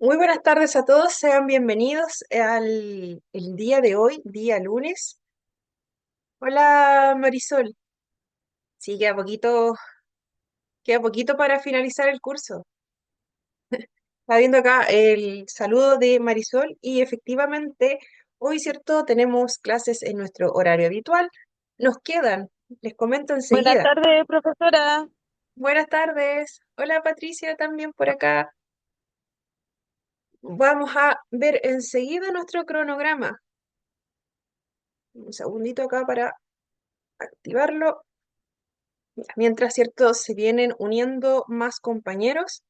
Muy buenas tardes a todos, sean bienvenidos al el día de hoy, día lunes. Hola Marisol, sí, queda poquito para finalizar el curso. Está viendo acá el saludo de Marisol y efectivamente hoy, cierto, tenemos clases en nuestro horario habitual. Nos quedan, les comento Buenas enseguida. tardes, profesora. Buenas tardes, hola Patricia también por acá. Vamos a ver enseguida nuestro cronograma. Un segundito acá para activarlo. Mientras, cierto, se vienen uniendo más compañeros.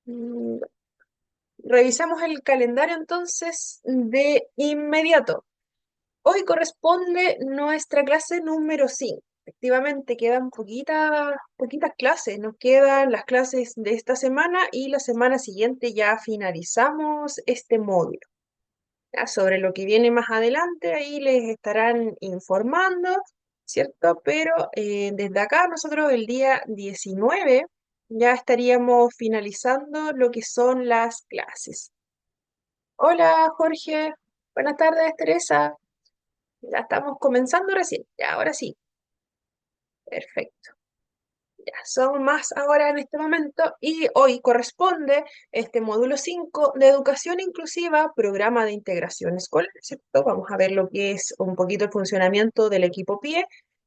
Mm, Revisamos el calendario entonces de inmediato. Hoy corresponde nuestra clase número 5. Efectivamente, quedan poquitas clases. Nos quedan las clases de esta semana y la semana siguiente ya finalizamos este módulo. Ya sobre lo que viene más adelante, ahí les estarán informando, ¿cierto? Pero desde acá nosotros el día 19 ya estaríamos finalizando lo que son las clases. Hola Jorge, buenas tardes Teresa, ya estamos comenzando recién, ya ahora sí, perfecto. Ya son más ahora en este momento y hoy corresponde este módulo 5 de educación inclusiva, programa de integración escolar, ¿cierto? Vamos a ver lo que es un poquito el funcionamiento del equipo PIE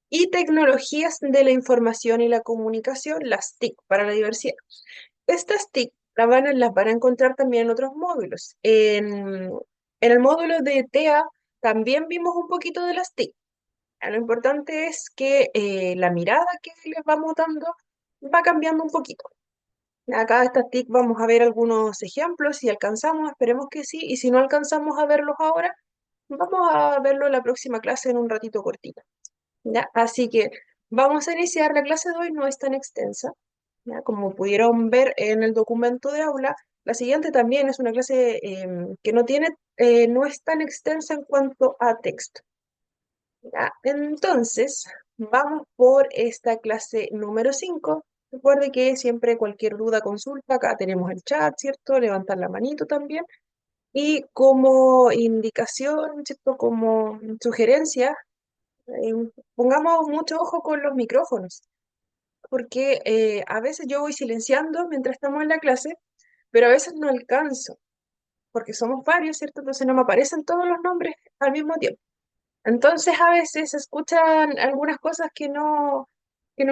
y tecnologías de la información y la comunicación, las TIC para la diversidad. Estas TIC las van a encontrar también en otros módulos. En el módulo de TEA también vimos un poquito de las TIC. Lo importante es que la mirada que les vamos dando va cambiando un poquito. Acá de estas TIC vamos a ver algunos ejemplos, si alcanzamos, esperemos que sí, y si no alcanzamos a verlos ahora, vamos a verlo en la próxima clase en un ratito cortito. ¿Ya? Así que vamos a iniciar, la clase de hoy no es tan extensa, ¿ya? Como pudieron ver en el documento de aula, la siguiente también es una clase que no es tan extensa en cuanto a texto. Ya, entonces, vamos por esta clase número 5. Recuerde que siempre cualquier duda, consulta, acá tenemos el chat, ¿cierto? Levantar la manito también. Y como indicación, ¿cierto? Como sugerencia, eh, pongamos mucho ojo con los micrófonos, porque a veces yo voy silenciando mientras estamos en la clase, pero a veces no alcanzo, porque somos varios, ¿cierto? Entonces no me aparecen todos los nombres al mismo tiempo. Entonces a veces se escuchan algunas cosas que no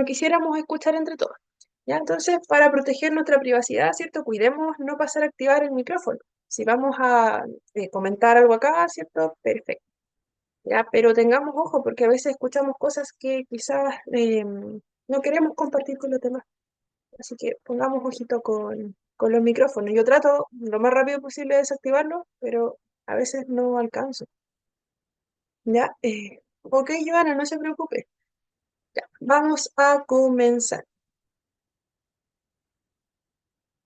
quisiéramos escuchar entre todos. ¿Ya? Entonces, para proteger nuestra privacidad, ¿cierto? Cuidemos no pasar a activar el micrófono. Si vamos a comentar algo acá, ¿cierto? Perfecto. ¿Ya? Pero tengamos ojo porque a veces escuchamos cosas que quizás no queremos compartir con los demás. Así que pongamos ojito con los micrófonos. Yo trato lo más rápido posible de desactivarlo, pero a veces no alcanzo. ¿Ya? Ok, Joana, no se preocupe. Ya, vamos a comenzar.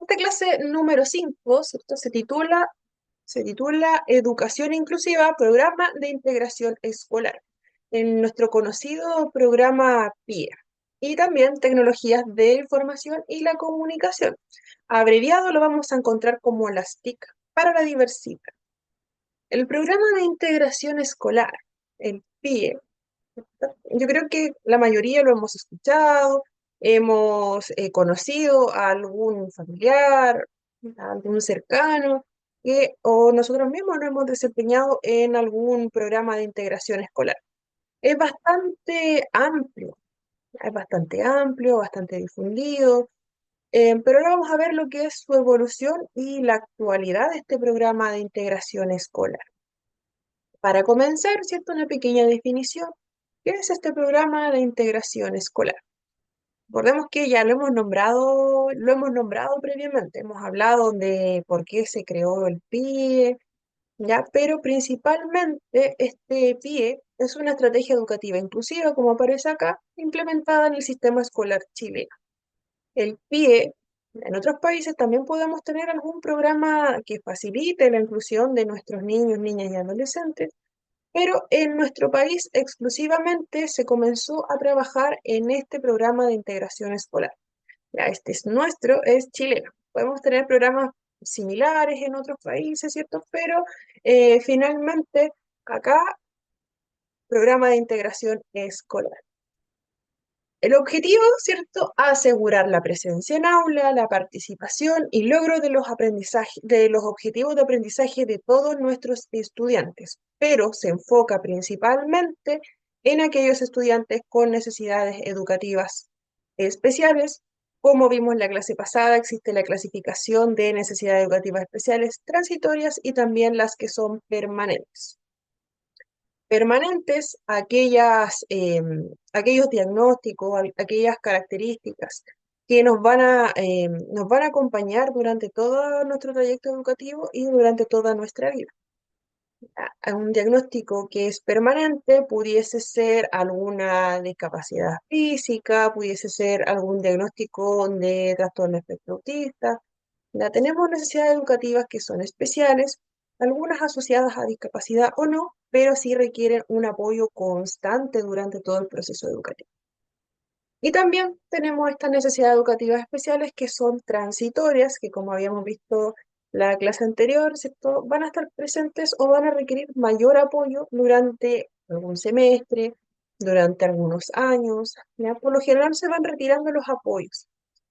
Esta clase número 5, ¿cierto? Se titula Educación Inclusiva, Programa de Integración Escolar, en nuestro conocido programa PIA. Y también Tecnologías de Información y la Comunicación. Abreviado lo vamos a encontrar como las TIC para la diversidad. El programa de integración escolar, el PIE, yo creo que la mayoría lo hemos escuchado, hemos conocido a algún familiar, a algún cercano, o nosotros mismos nos hemos desempeñado en algún programa de integración escolar. Es bastante amplio, bastante difundido, pero ahora vamos a ver lo que es su evolución y la actualidad de este programa de integración escolar. Para comenzar, ¿cierto? Una pequeña definición. ¿Qué es este programa de integración escolar? Recordemos que ya lo hemos nombrado previamente. Hemos hablado de por qué se creó el PIE, ya, pero principalmente este PIE es una estrategia educativa inclusiva, como aparece acá, implementada en el sistema escolar chileno. El PIE, en otros países también podemos tener algún programa que facilite la inclusión de nuestros niños, niñas y adolescentes, pero en nuestro país exclusivamente se comenzó a trabajar en este programa de integración escolar. Ya, este es nuestro, es chileno. Podemos tener programas similares en otros países, ¿cierto? Pero finalmente acá, programa de integración escolar. El objetivo, ¿cierto? Asegurar la presencia en aula, la participación y logro de los aprendizajes, de los objetivos de aprendizaje de todos nuestros estudiantes, pero se enfoca principalmente en aquellos estudiantes con necesidades educativas especiales. Como vimos en la clase pasada, existe la clasificación de necesidades educativas especiales transitorias y también las que son permanentes. Permanentes, aquellos diagnósticos, aquellas características que nos van a acompañar durante todo nuestro trayecto educativo y durante toda nuestra vida. Un diagnóstico que es permanente pudiese ser alguna discapacidad física, pudiese ser algún diagnóstico de trastorno espectro autista. Tenemos necesidades educativas que son especiales, algunas asociadas a discapacidad o no, pero sí requieren un apoyo constante durante todo el proceso educativo. Y también tenemos estas necesidades educativas especiales que son transitorias, que como habíamos visto la clase anterior, ¿cierto? Van a estar presentes o van a requerir mayor apoyo durante algún semestre, durante algunos años, ¿ya? Por lo general se van retirando los apoyos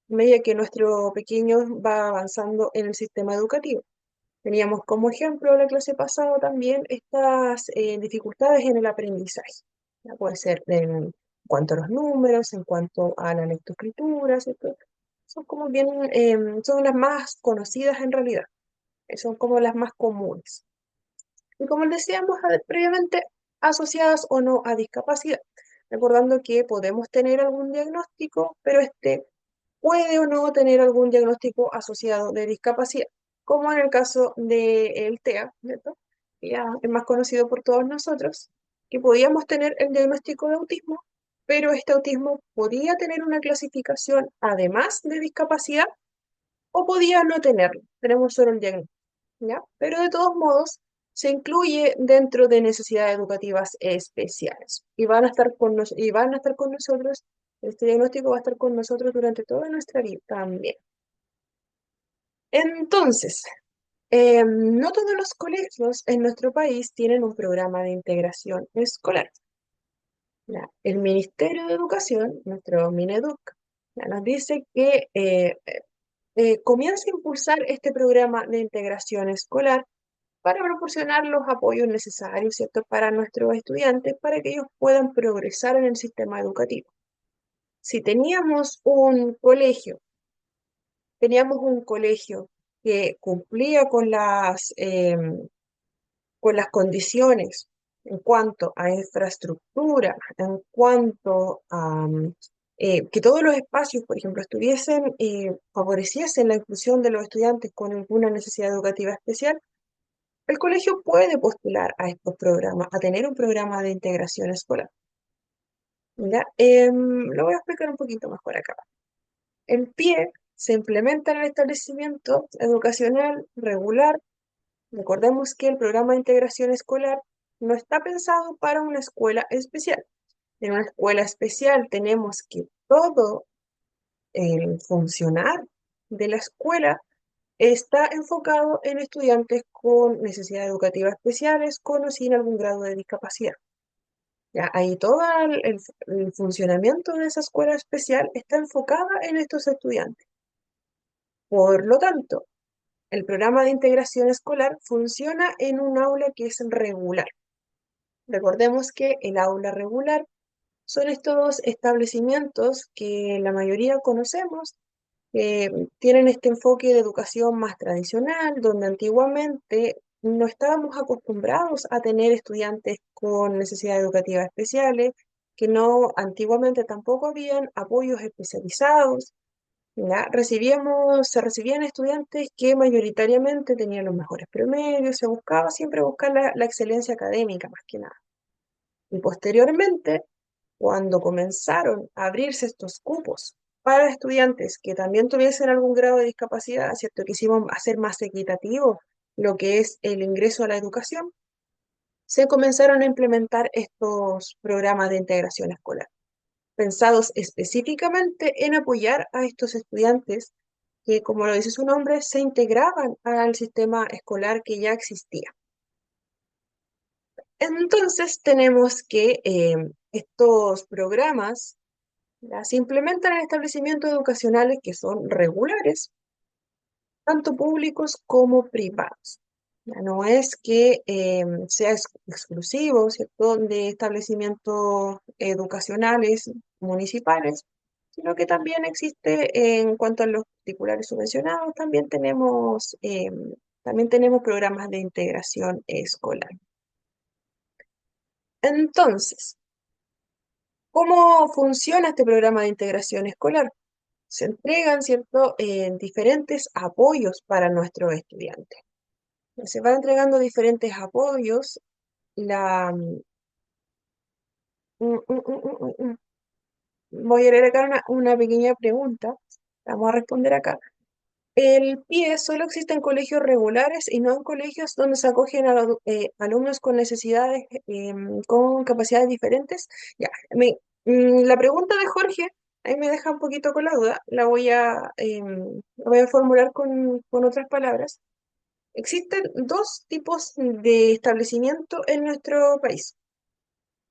a medida que nuestro pequeño va avanzando en el sistema educativo. Teníamos como ejemplo la clase pasada también estas dificultades en el aprendizaje. Ya puede ser en cuanto a los números, en cuanto a la lectoescritura, ¿cierto? Son como bien, son las más conocidas en realidad, son como las más comunes. Y como les decíamos previamente, asociadas o no a discapacidad. Recordando que podemos tener algún diagnóstico, pero este puede o no tener algún diagnóstico asociado de discapacidad, como en el caso del TEA, ¿cierto? Que ya es más conocido por todos nosotros, que podíamos tener el diagnóstico de autismo, pero este autismo podía tener una clasificación además de discapacidad o podía no tenerlo. Tenemos solo el diagnóstico, ¿ya? Pero de todos modos, se incluye dentro de necesidades educativas especiales y y van a estar con nosotros, este diagnóstico va a estar con nosotros durante toda nuestra vida también. Entonces, no todos los colegios en nuestro país tienen un programa de integración escolar. Ya, el Ministerio de Educación, nuestro Mineduc, ya nos dice que comienza a impulsar este programa de integración escolar para proporcionar los apoyos necesarios, ¿cierto?, para nuestros estudiantes, para que ellos puedan progresar en el sistema educativo. Si teníamos un colegio que cumplía con las condiciones en cuanto a infraestructura, en cuanto a que todos los espacios, por ejemplo, favoreciesen la inclusión de los estudiantes con alguna necesidad educativa especial, el colegio puede postular a estos programas, a tener un programa de integración escolar. ¿Ya? Lo voy a explicar un poquito mejor acá. El PIE se implementa en el establecimiento educacional regular. Recordemos que el programa de integración escolar no está pensado para una escuela especial. En una escuela especial tenemos que todo el funcionar de la escuela está enfocado en estudiantes con necesidades educativas especiales, con o sin algún grado de discapacidad. Ya, ahí todo el funcionamiento de esa escuela especial está enfocada en estos estudiantes. Por lo tanto, el programa de integración escolar funciona en un aula que es regular. Recordemos que el aula regular son estos establecimientos que la mayoría conocemos, tienen este enfoque de educación más tradicional, donde antiguamente no estábamos acostumbrados a tener estudiantes con necesidades educativas especiales, que no, antiguamente tampoco habían apoyos especializados, ¿ya? Se recibían estudiantes que mayoritariamente tenían los mejores promedios, se buscaba siempre buscar la excelencia académica más que nada. Y posteriormente, cuando comenzaron a abrirse estos cupos para estudiantes que también tuviesen algún grado de discapacidad, ¿cierto? Quisimos hacer más equitativo lo que es el ingreso a la educación, se comenzaron a implementar estos programas de integración escolar, pensados específicamente en apoyar a estos estudiantes que, como lo dice su nombre, se integraban al sistema escolar que ya existía. Entonces tenemos que estos programas ya se implementan en establecimientos educacionales que son regulares, tanto públicos como privados. Ya no es que sea exclusivo, ¿cierto?, de establecimientos educacionales municipales, sino que también existe en cuanto a los particulares subvencionados, también tenemos programas de integración escolar. Entonces, ¿cómo funciona este programa de integración escolar? Se entregan, ¿cierto?, diferentes apoyos para nuestros estudiantes. Se van entregando diferentes apoyos. La, mm, mm, mm, mm, mm, mm. Voy a leer acá una pequeña pregunta. Vamos a responder acá. El PIE solo existe en colegios regulares y no en colegios donde se acogen a alumnos con necesidades, con capacidades diferentes. Ya, la pregunta de Jorge ahí me deja un poquito con la duda. La voy a formular con otras palabras. Existen dos tipos de establecimiento en nuestro país.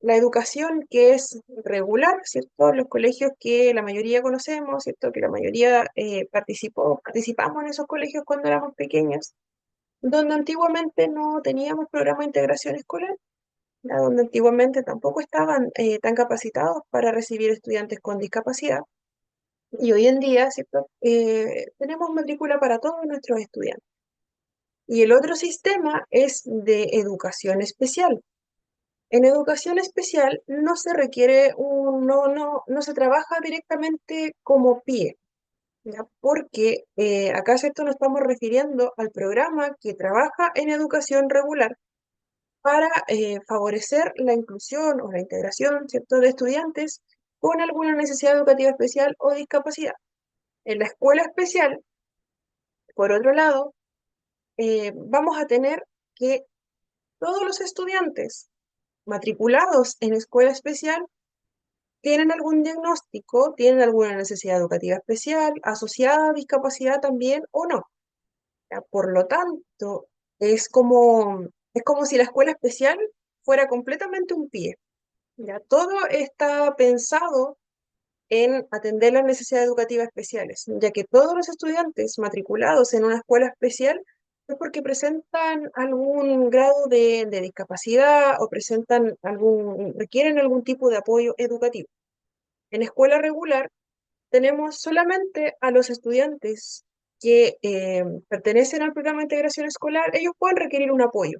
La educación que es regular, ¿cierto? Los colegios que la mayoría conocemos, ¿cierto? Que la mayoría participamos en esos colegios cuando éramos pequeños, donde antiguamente no teníamos programa de integración escolar, ¿ya? Donde antiguamente tampoco estaban tan capacitados para recibir estudiantes con discapacidad. Y hoy en día, ¿cierto? Tenemos matrícula para todos nuestros estudiantes. Y el otro sistema es de educación especial. En educación especial no se requiere no se trabaja directamente como PIE, ¿ya? Porque acá, ¿cierto?, nos estamos refiriendo al programa que trabaja en educación regular para favorecer la inclusión o la integración, ¿cierto?, de estudiantes con alguna necesidad educativa especial o discapacidad. En la escuela especial, por otro lado, vamos a tener que todos los estudiantes matriculados en escuela especial tienen algún diagnóstico, tienen alguna necesidad educativa especial asociada a discapacidad también o no. ¿Ya? Por lo tanto, es como si la escuela especial fuera completamente un pie. ¿Ya? Todo está pensado en atender las necesidades educativas especiales, ya que todos los estudiantes matriculados en una escuela especial es porque presentan algún grado de discapacidad o requieren algún tipo de apoyo educativo. En escuela regular tenemos solamente a los estudiantes que pertenecen al programa de integración escolar, ellos pueden requerir un apoyo,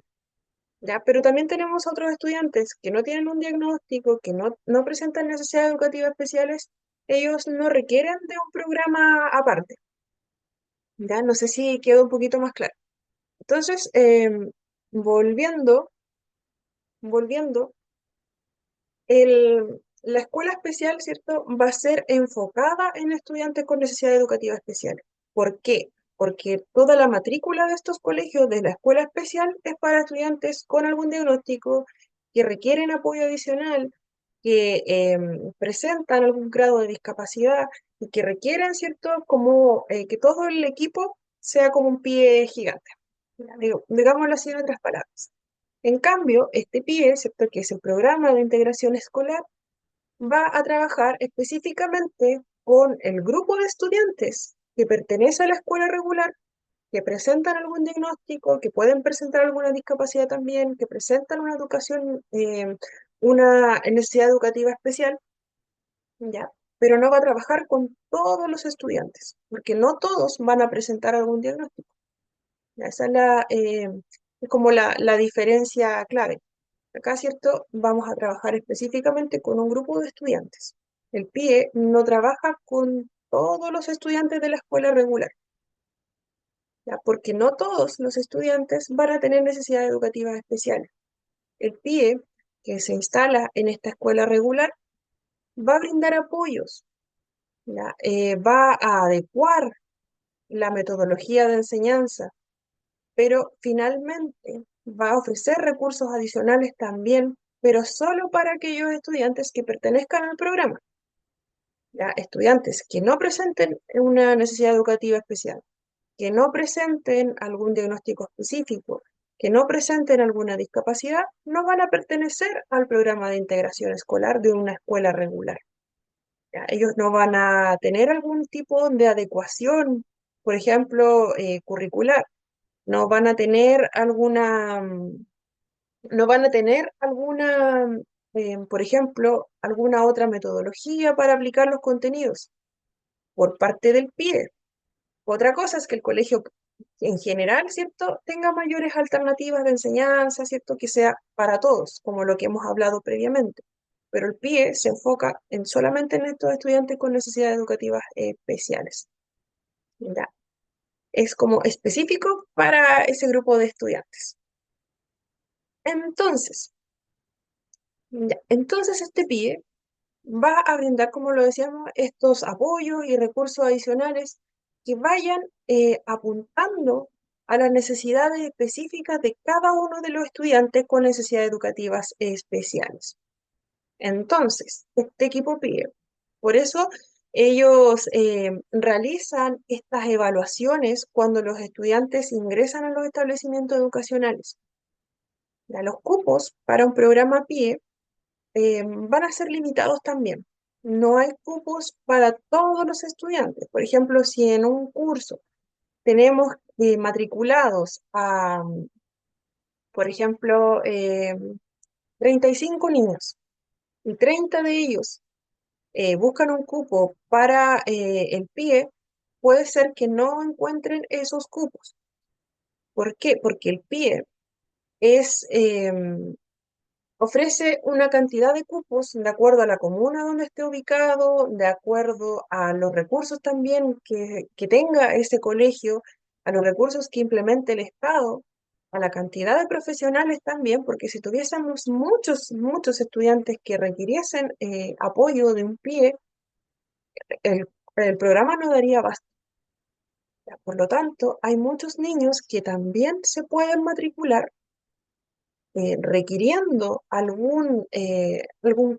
¿ya? Pero también tenemos otros estudiantes que no tienen un diagnóstico, que no presentan necesidades educativas especiales, ellos no requieren de un programa aparte, ¿ya? No sé si quedó un poquito más claro. Entonces, volviendo, volviendo, la escuela especial, ¿cierto?, va a ser enfocada en estudiantes con necesidades educativas especiales. ¿Por qué? Porque toda la matrícula de estos colegios de la escuela especial es para estudiantes con algún diagnóstico que requieren apoyo adicional, que presentan algún grado de discapacidad y que requieren, ¿cierto?, como que todo el equipo sea como un pie gigante. Digámoslo así en otras palabras. En cambio, este PIE, ¿cierto?, que es el programa de integración escolar, va a trabajar específicamente con el grupo de estudiantes que pertenece a la escuela regular, que presentan algún diagnóstico, que pueden presentar alguna discapacidad también, que presentan una necesidad educativa especial, ¿ya? Pero no va a trabajar con todos los estudiantes, porque no todos van a presentar algún diagnóstico. Esa es como la diferencia clave. Acá, ¿cierto? Vamos a trabajar específicamente con un grupo de estudiantes. El PIE no trabaja con todos los estudiantes de la escuela regular, ¿ya? Porque no todos los estudiantes van a tener necesidades educativas especiales. El PIE, que se instala en esta escuela regular, va a brindar apoyos, ¿ya? Va a adecuar la metodología de enseñanza, pero finalmente va a ofrecer recursos adicionales también, pero solo para aquellos estudiantes que pertenezcan al programa. ¿ya? Estudiantes que no presenten una necesidad educativa especial, que no presenten algún diagnóstico específico, que no presenten alguna discapacidad, no van a pertenecer al programa de integración escolar de una escuela regular. ¿Ya? Ellos no van a tener algún tipo de adecuación, por ejemplo, curricular, no van a tener no van a tener por ejemplo, alguna otra metodología para aplicar los contenidos por parte del PIE. Otra cosa es que el colegio en general, ¿cierto?, tenga mayores alternativas de enseñanza, ¿cierto?, que sea para todos, como lo que hemos hablado previamente. Pero el PIE se enfoca solamente en estos estudiantes con necesidades educativas especiales. ¿Ya? Es como específico para ese grupo de estudiantes. Entonces, entonces este PIE va a brindar, como lo decíamos, estos apoyos y recursos adicionales que vayan apuntando a las necesidades específicas de cada uno de los estudiantes con necesidades educativas especiales. Entonces, este equipo PIE, por eso ellos realizan estas evaluaciones cuando los estudiantes ingresan a los establecimientos educacionales. Ya, los cupos para un programa PIE van a ser limitados también. No hay cupos para todos los estudiantes. Por ejemplo, si en un curso tenemos matriculados a, por ejemplo, 35 niños y 30 de ellos buscan un cupo para el PIE, puede ser que no encuentren esos cupos. ¿Por qué? Porque el PIE es, ofrece una cantidad de cupos de acuerdo a la comuna donde esté ubicado, de acuerdo a los recursos también que tenga ese colegio, a los recursos que implemente el Estado, a la cantidad de profesionales también, porque si tuviésemos muchos estudiantes que requiriesen apoyo de un PIE, el, el programa no daría abasto. Por lo tanto, hay muchos niños que también se pueden matricular requiriendo algún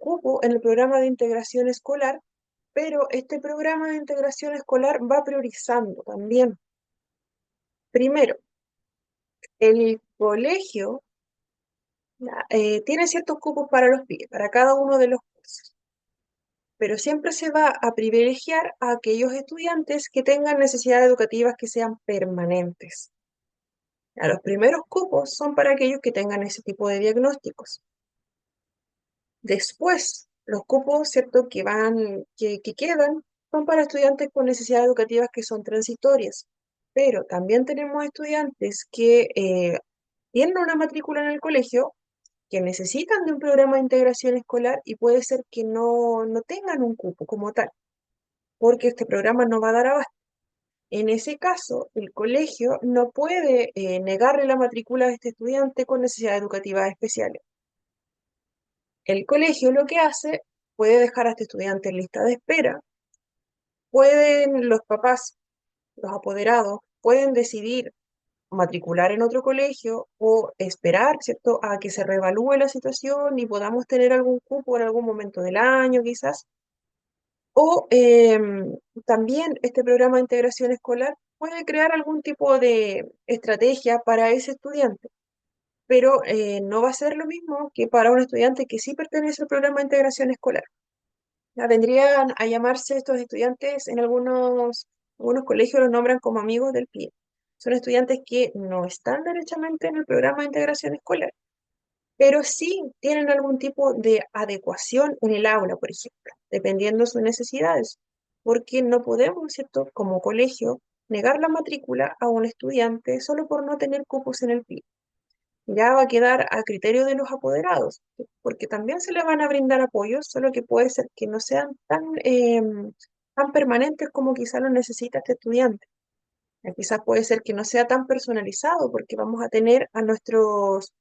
cupo en el programa de integración escolar, pero este programa de integración escolar va priorizando también. Primero, el colegio tiene ciertos cupos para los PIE, para cada uno de los cursos, pero siempre se va a privilegiar a aquellos estudiantes que tengan necesidades educativas que sean permanentes. Los primeros cupos son para aquellos que tengan ese tipo de diagnósticos. Después, los cupos, ¿cierto?, que quedan son para estudiantes con necesidades educativas que son transitorias. Pero también tenemos estudiantes que tienen una matrícula en el colegio, que necesitan de un programa de integración escolar y puede ser que no tengan un cupo como tal, porque este programa no va a dar abasto. En ese caso, el colegio no puede negarle la matrícula a este estudiante con necesidades educativas especiales. El colegio lo que hace, puede dejar a este estudiante en lista de espera, pueden los papás, los apoderados, pueden decidir matricular en otro colegio o esperar, ¿cierto?, a que se reevalúe la situación y podamos tener algún cupo en algún momento del año, quizás. O también este programa de integración escolar puede crear algún tipo de estrategia para ese estudiante, pero no va a ser lo mismo que para un estudiante que sí pertenece al programa de integración escolar. Ya vendrían a llamarse estos estudiantes, en algunos colegios los nombran como amigos del PIE. Son estudiantes que no están derechamente en el programa de integración escolar, pero sí tienen algún tipo de adecuación en el aula, por ejemplo, dependiendo de sus necesidades, porque no podemos, ¿cierto?, como colegio, negar la matrícula a un estudiante solo por no tener cupos en el PIE. Ya va a quedar a criterio de los apoderados, porque también se le van a brindar apoyos, solo que puede ser que no sean tan permanentes como quizá lo necesita este estudiante. Quizás puede ser que no sea tan personalizado, porque vamos a tener a nuestros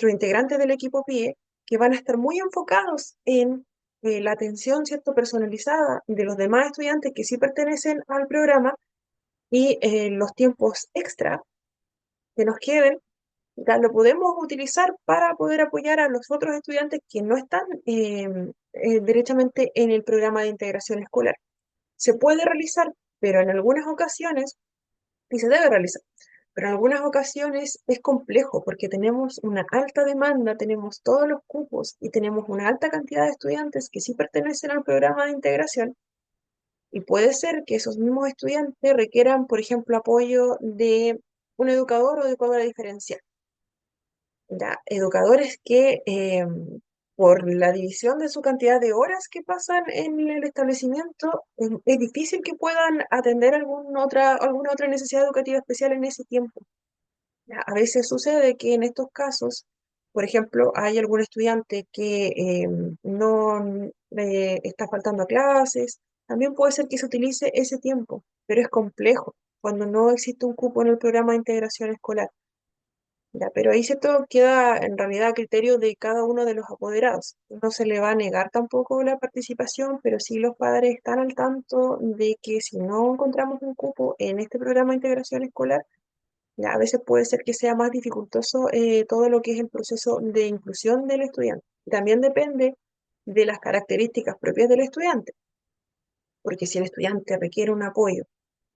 integrantes del equipo PIE que van a estar muy enfocados en la atención, ¿cierto?, personalizada de los demás estudiantes que sí pertenecen al programa y los tiempos extra que nos queden ya lo podemos utilizar para poder apoyar a los otros estudiantes que no están derechamente en el programa de integración escolar. Se puede realizar, pero en algunas ocasiones, y se debe realizar, pero en algunas ocasiones es complejo porque tenemos una alta demanda, tenemos todos los cupos y tenemos una alta cantidad de estudiantes que sí pertenecen al programa de integración. Y puede ser que esos mismos estudiantes requieran, por ejemplo, apoyo de un educador o educadora diferencial. Ya, educadores que por la división de su cantidad de horas que pasan en el establecimiento, es difícil que puedan atender alguna otra necesidad educativa especial en ese tiempo. Ya, a veces sucede que en estos casos, por ejemplo, hay algún estudiante que no está faltando a clases, también puede ser que se utilice ese tiempo, pero es complejo cuando no existe un cupo en el programa de integración escolar. Ya, pero ahí todo queda en realidad a criterio de cada uno de los apoderados. No se le va a negar tampoco la participación, pero sí los padres están al tanto de que si no encontramos un cupo en este programa de integración escolar, ya a veces puede ser que sea más dificultoso todo lo que es el proceso de inclusión del estudiante. También depende de las características propias del estudiante, porque si el estudiante requiere un apoyo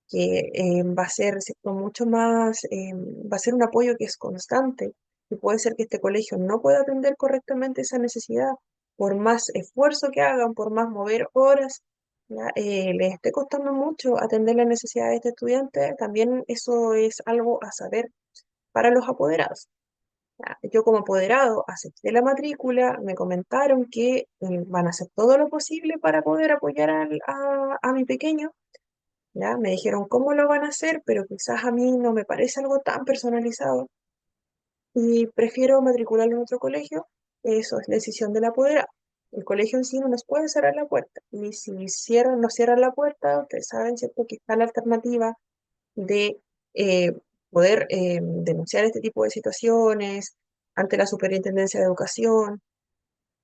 que va a ser, ¿cierto? Mucho más, va a ser un apoyo que es constante y puede ser que este colegio no pueda atender correctamente esa necesidad, por más esfuerzo que hagan, por más mover horas, ¿ya? Les esté costando mucho atender las necesidades de este estudiante, también eso es algo a saber para los apoderados. ¿Ya? Yo como apoderado acepté la matrícula, me comentaron que van a hacer todo lo posible para poder apoyar a mi pequeño. ¿Ya? Me dijeron cómo lo van a hacer, pero quizás a mí no me parece algo tan personalizado y prefiero matricularlo en otro colegio. Eso es decisión del apoderado. El colegio en sí no nos puede cerrar la puerta. Y si cierran, nos cierran la puerta, ustedes saben, ¿cierto?, que está la alternativa de poder denunciar este tipo de situaciones ante la Superintendencia de Educación.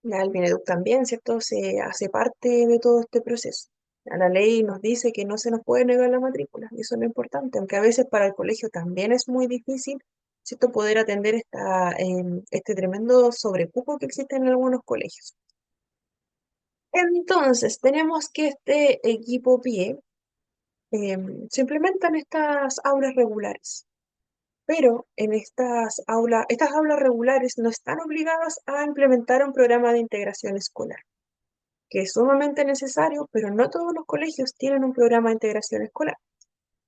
Ya el Mineduc también, ¿cierto? Se hace parte de todo este proceso. Ya la ley nos dice que no se nos puede negar la matrícula, y eso es lo importante, aunque a veces para el colegio también es muy difícil, ¿cierto?, poder atender este tremendo sobrecupo que existe en algunos colegios. Entonces, tenemos que este equipo PIE se implementan estas aulas regulares, pero en estas aulas regulares no están obligadas a implementar un programa de integración escolar, que es sumamente necesario, pero no todos los colegios tienen un programa de integración escolar.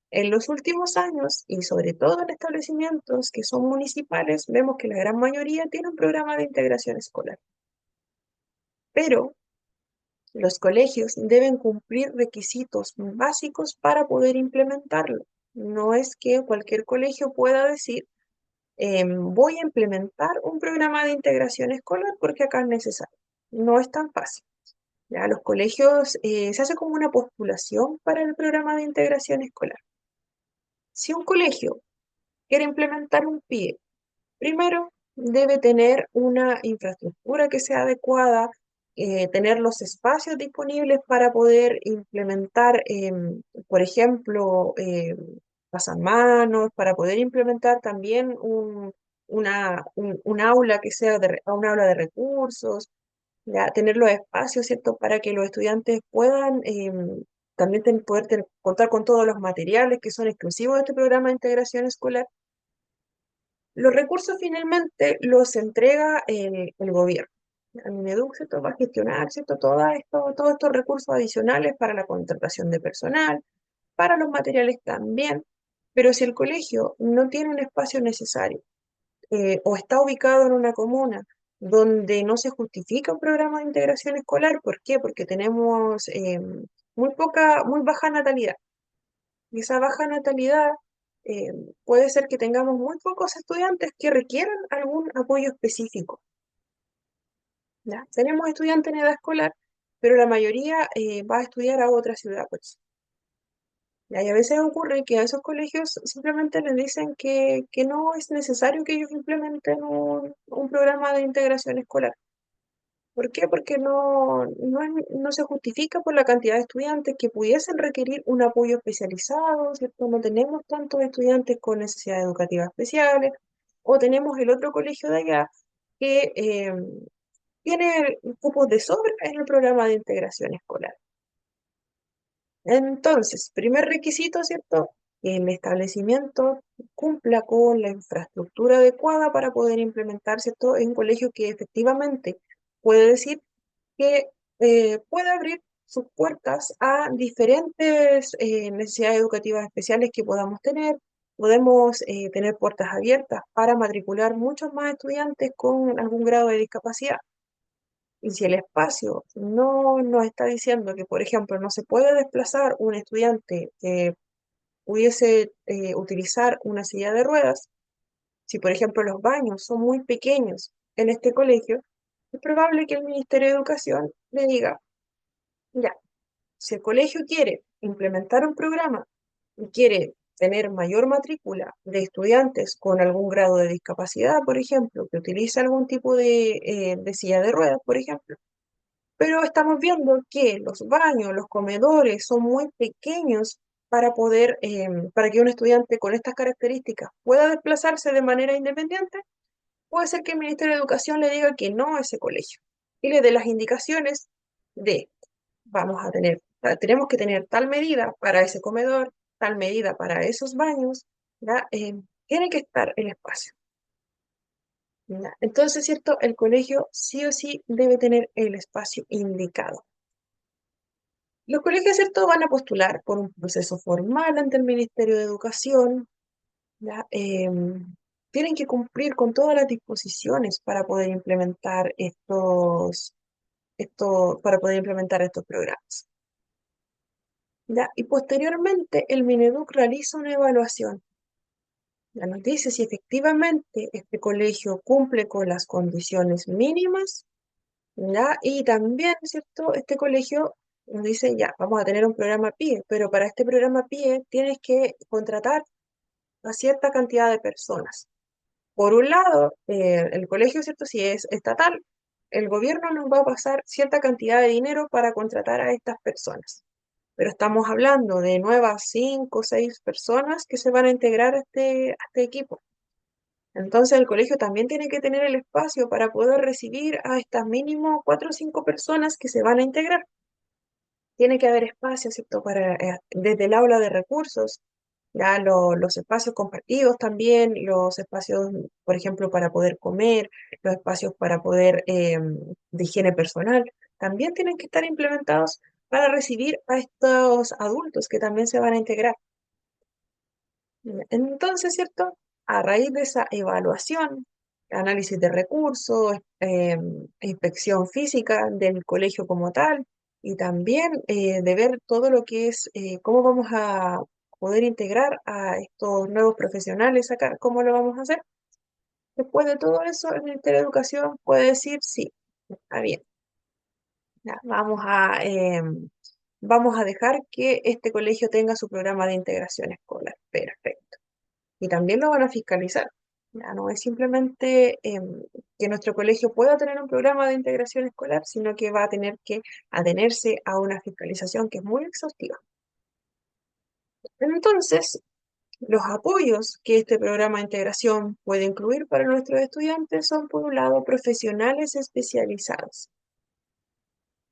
En los últimos años, y sobre todo en establecimientos que son municipales, vemos que la gran mayoría tiene un programa de integración escolar. Pero los colegios deben cumplir requisitos básicos para poder implementarlo. No es que cualquier colegio pueda decir, voy a implementar un programa de integración escolar porque acá es necesario. No es tan fácil. Ya, los colegios, se hace como una postulación para el programa de integración escolar. Si un colegio quiere implementar un PIE, primero debe tener una infraestructura que sea adecuada, tener los espacios disponibles para poder implementar, por ejemplo, pasamanos, para poder implementar también un aula que sea un aula de recursos, ya, tener los espacios, ¿cierto?, para que los estudiantes puedan también contar con todos los materiales que son exclusivos de este programa de integración escolar. Los recursos finalmente los entrega el gobierno. El Mineduc, ¿cierto?, va a gestionar, ¿cierto?, todos estos recursos adicionales para la contratación de personal, para los materiales también, pero si el colegio no tiene un espacio necesario, o está ubicado en una comuna donde no se justifica un programa de integración escolar. ¿Por qué? Porque tenemos muy baja natalidad. Y esa baja natalidad eh, puede ser que tengamos muy pocos estudiantes que requieran algún apoyo específico. ¿Ya? Tenemos estudiantes en edad escolar, pero la mayoría va a estudiar a otra ciudad, pues. ¿Ya? Y a veces ocurre que a esos colegios simplemente les dicen que no es necesario que ellos implementen un programa de integración escolar. ¿Por qué? Porque no se justifica por la cantidad de estudiantes que pudiesen requerir un apoyo especializado, ¿cierto? No tenemos tantos estudiantes con necesidades educativas especiales, o tenemos el otro colegio de allá que tiene cupos de sobra en el programa de integración escolar. Entonces, primer requisito, ¿cierto? Que el establecimiento cumpla con la infraestructura adecuada para poder implementar, ¿cierto? En un colegio que efectivamente puede decir que puede abrir sus puertas a diferentes necesidades educativas especiales que podamos tener. Podemos tener puertas abiertas para matricular muchos más estudiantes con algún grado de discapacidad. Y si el espacio no nos está diciendo que, por ejemplo, no se puede desplazar un estudiante que pudiese utilizar una silla de ruedas, si, por ejemplo, los baños son muy pequeños en este colegio, es probable que el Ministerio de Educación le diga, ya, si el colegio quiere implementar un programa y quiere tener mayor matrícula de estudiantes con algún grado de discapacidad, por ejemplo, que utilice algún tipo de silla de ruedas, por ejemplo, pero estamos viendo que los baños, los comedores son muy pequeños para poder, para que un estudiante con estas características pueda desplazarse de manera independiente, puede ser que el Ministerio de Educación le diga que no a ese colegio y le dé las indicaciones de tenemos que tener tal medida para ese comedor, tal medida para esos baños, ¿ya? Tiene que estar el espacio. ¿Ya? Entonces, ¿cierto? El colegio sí o sí debe tener el espacio indicado. Los colegios, ¿cierto? Van a postular por un proceso formal ante el Ministerio de Educación, ¿ya? Tienen que cumplir con todas las disposiciones para poder implementar para poder implementar estos programas. ¿Ya? Y posteriormente el Mineduc realiza una evaluación. Ya nos dice si efectivamente este colegio cumple con las condiciones mínimas, ¿ya? Y también, ¿cierto? Este colegio nos dice, ya, vamos a tener un programa PIE, pero para este programa PIE tienes que contratar a cierta cantidad de personas. Por un lado, el colegio, ¿cierto? Si es estatal, el gobierno nos va a pasar cierta cantidad de dinero para contratar a estas personas. Pero estamos hablando de nuevas 5 o 6 personas que se van a integrar a este equipo. Entonces el colegio también tiene que tener el espacio para poder recibir a estas mínimo 4 o 5 personas que se van a integrar. Tiene que haber espacio, ¿cierto? Desde el aula de recursos, ya los espacios compartidos también, los espacios, por ejemplo, para poder comer, los espacios para poder, de higiene personal, también tienen que estar implementados para recibir a estos adultos que también se van a integrar. Entonces, ¿cierto? A raíz de esa evaluación, análisis de recursos, inspección física del colegio como tal, y también de ver todo lo que es cómo vamos a poder integrar a estos nuevos profesionales acá, cómo lo vamos a hacer. Después de todo eso, el Ministerio de Educación puede decir, sí, está bien, ya, vamos a dejar que este colegio tenga su programa de integración escolar. Perfecto. Y también lo van a fiscalizar. Ya no es simplemente que nuestro colegio pueda tener un programa de integración escolar, sino que va a tener que atenerse a una fiscalización que es muy exhaustiva. Entonces, los apoyos que este programa de integración puede incluir para nuestros estudiantes son, por un lado, profesionales especializados.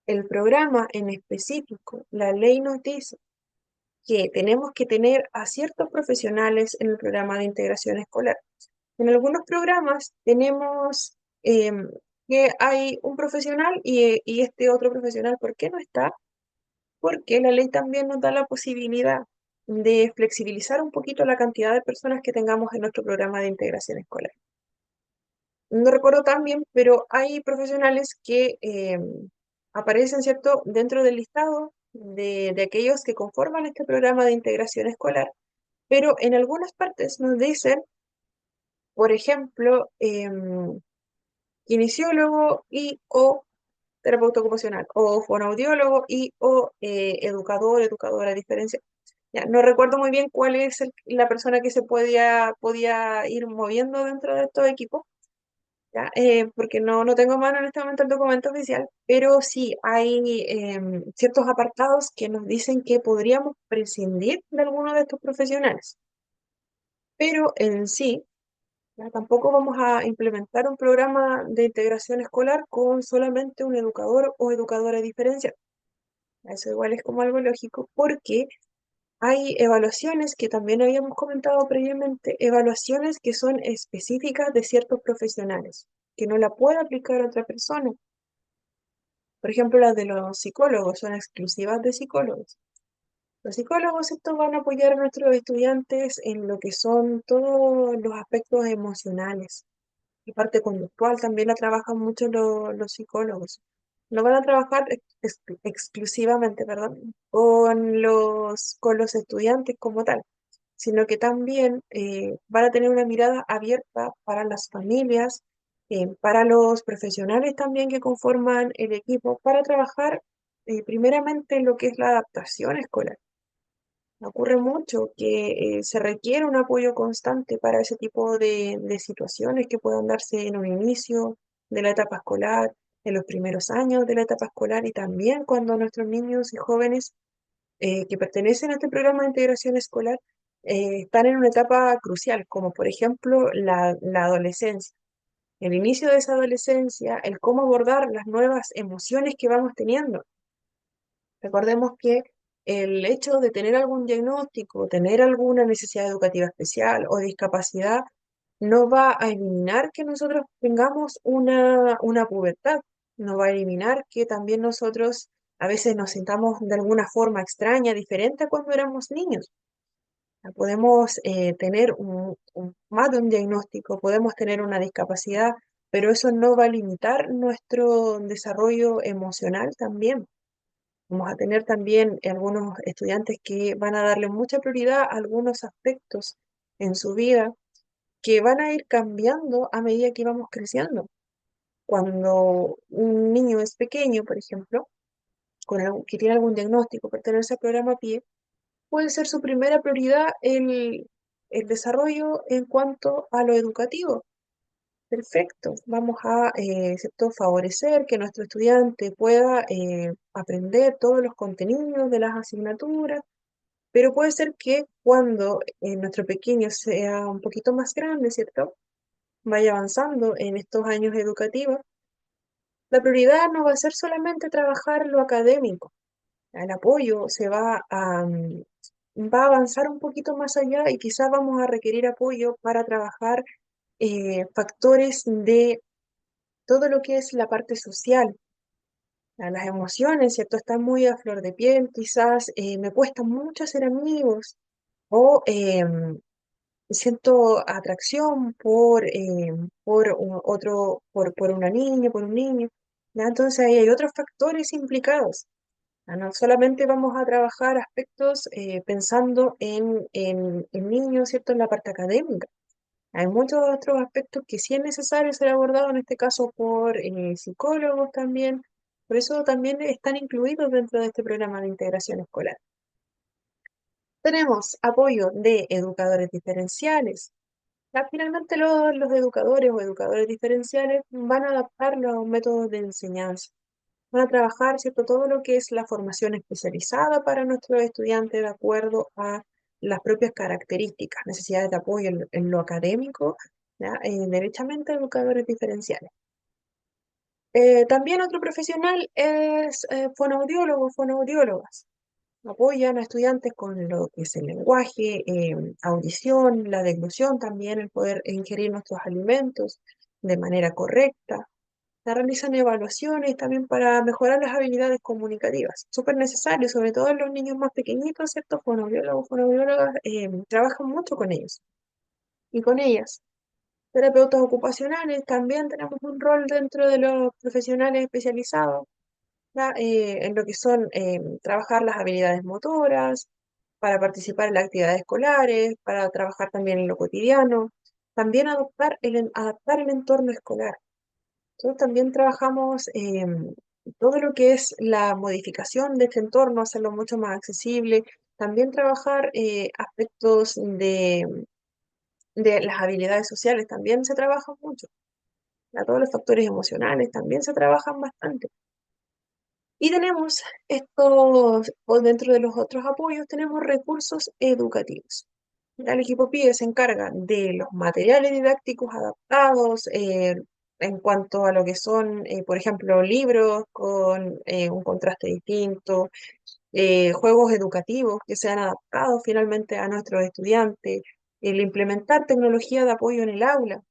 El programa en específico, la ley nos dice que tenemos que tener a ciertos profesionales en el programa de integración escolar. En algunos programas tenemos que hay un profesional y este otro profesional, ¿por qué no está? Porque la ley también nos da la posibilidad de flexibilizar un poquito la cantidad de personas que tengamos en nuestro programa de integración escolar. No recuerdo tan bien, pero hay profesionales que aparecen, ¿cierto?, dentro del listado de aquellos que conforman este programa de integración escolar, pero en algunas partes nos dicen, por ejemplo, kinesiólogo y o terapeuta ocupacional, o fonoaudiólogo y o educador, educadora, a diferencia. Ya, no recuerdo muy bien cuál es la persona que se podía ir moviendo dentro de estos equipos, ¿ya? Porque no tengo a mano en este momento el documento oficial, pero sí hay ciertos apartados que nos dicen que podríamos prescindir de alguno de estos profesionales. Pero en sí, ¿Ya? Tampoco vamos a implementar un programa de integración escolar con solamente un educador o educadora diferencial. Eso igual es como algo lógico porque hay evaluaciones que también habíamos comentado previamente, evaluaciones que son específicas de ciertos profesionales, que no la puede aplicar otra persona. Por ejemplo, las de los psicólogos son exclusivas de psicólogos. Los psicólogos estos van a apoyar a nuestros estudiantes en lo que son todos los aspectos emocionales. Y parte conductual también la trabajan mucho los psicólogos. No van a trabajar exclusivamente, perdón, con los estudiantes como tal, sino que también van a tener una mirada abierta para las familias, para los profesionales también que conforman el equipo, para trabajar primeramente en lo que es la adaptación escolar. Ocurre mucho que se requiere un apoyo constante para ese tipo de situaciones que puedan darse en un inicio de la etapa escolar, en los primeros años de la etapa escolar y también cuando nuestros niños y jóvenes que pertenecen a este programa de integración escolar están en una etapa crucial, como por ejemplo la adolescencia. El inicio de esa adolescencia, el cómo abordar las nuevas emociones que vamos teniendo. Recordemos que el hecho de tener algún diagnóstico, tener alguna necesidad educativa especial o discapacidad, no va a eliminar que nosotros tengamos una pubertad, no va a eliminar que también nosotros a veces nos sintamos de alguna forma extraña, diferente a cuando éramos niños. Podemos tener más de un diagnóstico, podemos tener una discapacidad, pero eso no va a limitar nuestro desarrollo emocional también. Vamos a tener también algunos estudiantes que van a darle mucha prioridad a algunos aspectos en su vida que van a ir cambiando a medida que vamos creciendo. Cuando un niño es pequeño, por ejemplo, que tiene algún diagnóstico, pertenece al programa PIE, puede ser su primera prioridad el desarrollo en cuanto a lo educativo. Perfecto, vamos a ¿cierto? Favorecer que nuestro estudiante pueda aprender todos los contenidos de las asignaturas, pero puede ser que cuando nuestro pequeño sea un poquito más grande, ¿cierto? Vaya avanzando en estos años educativos, la prioridad no va a ser solamente trabajar lo académico, el apoyo va a avanzar un poquito más allá y quizás vamos a requerir apoyo para trabajar factores de todo lo que es la parte social, las emociones, ¿cierto? Están muy a flor de piel, quizás me cuesta mucho hacer amigos o siento atracción por una niña, por un niño, ¿ya? Entonces ahí hay otros factores implicados. ¿Ya? No solamente vamos a trabajar aspectos pensando en niños, ¿cierto? En la parte académica. Hay muchos otros aspectos que sí es necesario ser abordado, en este caso por psicólogos también. Por eso también están incluidos dentro de este programa de integración escolar. Tenemos apoyo de educadores diferenciales. Ya, finalmente los educadores o educadores diferenciales van a adaptar los métodos de enseñanza. Van a trabajar, ¿cierto? Todo lo que es la formación especializada para nuestros estudiantes de acuerdo a las propias características, necesidades de apoyo en lo académico, ¿ya? Derechamente educadores diferenciales. También otro profesional es fonoaudiólogos, fonoaudiólogas. Apoyan a estudiantes con lo que es el lenguaje, audición, la deglución también, el poder ingerir nuestros alimentos de manera correcta. Se realizan evaluaciones también para mejorar las habilidades comunicativas. Súper necesario, sobre todo en los niños más pequeñitos, ¿cierto? Fonoaudiólogos, fonoaudiólogas trabajan mucho con ellos y con ellas. Terapeutas ocupacionales también tenemos un rol dentro de los profesionales especializados, ¿ya? En lo que son trabajar las habilidades motoras, para participar en las actividades escolares, para trabajar también en lo cotidiano, también adaptar el entorno escolar. Nosotros también trabajamos todo lo que es la modificación de este entorno, hacerlo mucho más accesible, también trabajar aspectos de las habilidades sociales, también se trabajan mucho. Todos los factores emocionales también se trabajan bastante. Y tenemos estos, o dentro de los otros apoyos, tenemos recursos educativos. El equipo PIE se encarga de los materiales didácticos adaptados en cuanto a lo que son, por ejemplo, libros con un contraste distinto, juegos educativos que sean adaptados finalmente a nuestros estudiantes, el implementar tecnología de apoyo en el aula,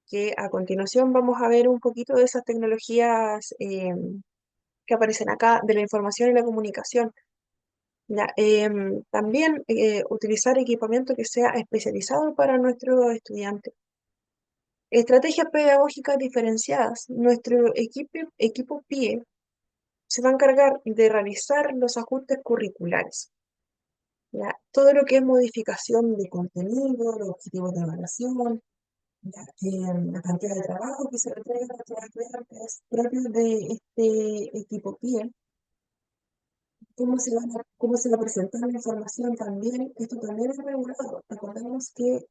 que a continuación vamos a ver un poquito de esas tecnologías que aparecen acá, de la información y la comunicación. Ya, también utilizar equipamiento que sea especializado para nuestros estudiantes. Estrategias pedagógicas diferenciadas. Nuestro equipo PIE se va a encargar de realizar los ajustes curriculares. ¿Ya? Todo lo que es modificación de contenido, los objetivos de evaluación, ¿ya? La cantidad de trabajo que se le entrega a nuestros estudiantes propios de este equipo PIE, cómo se va a presentar la información también, esto también es regulado. Recordemos que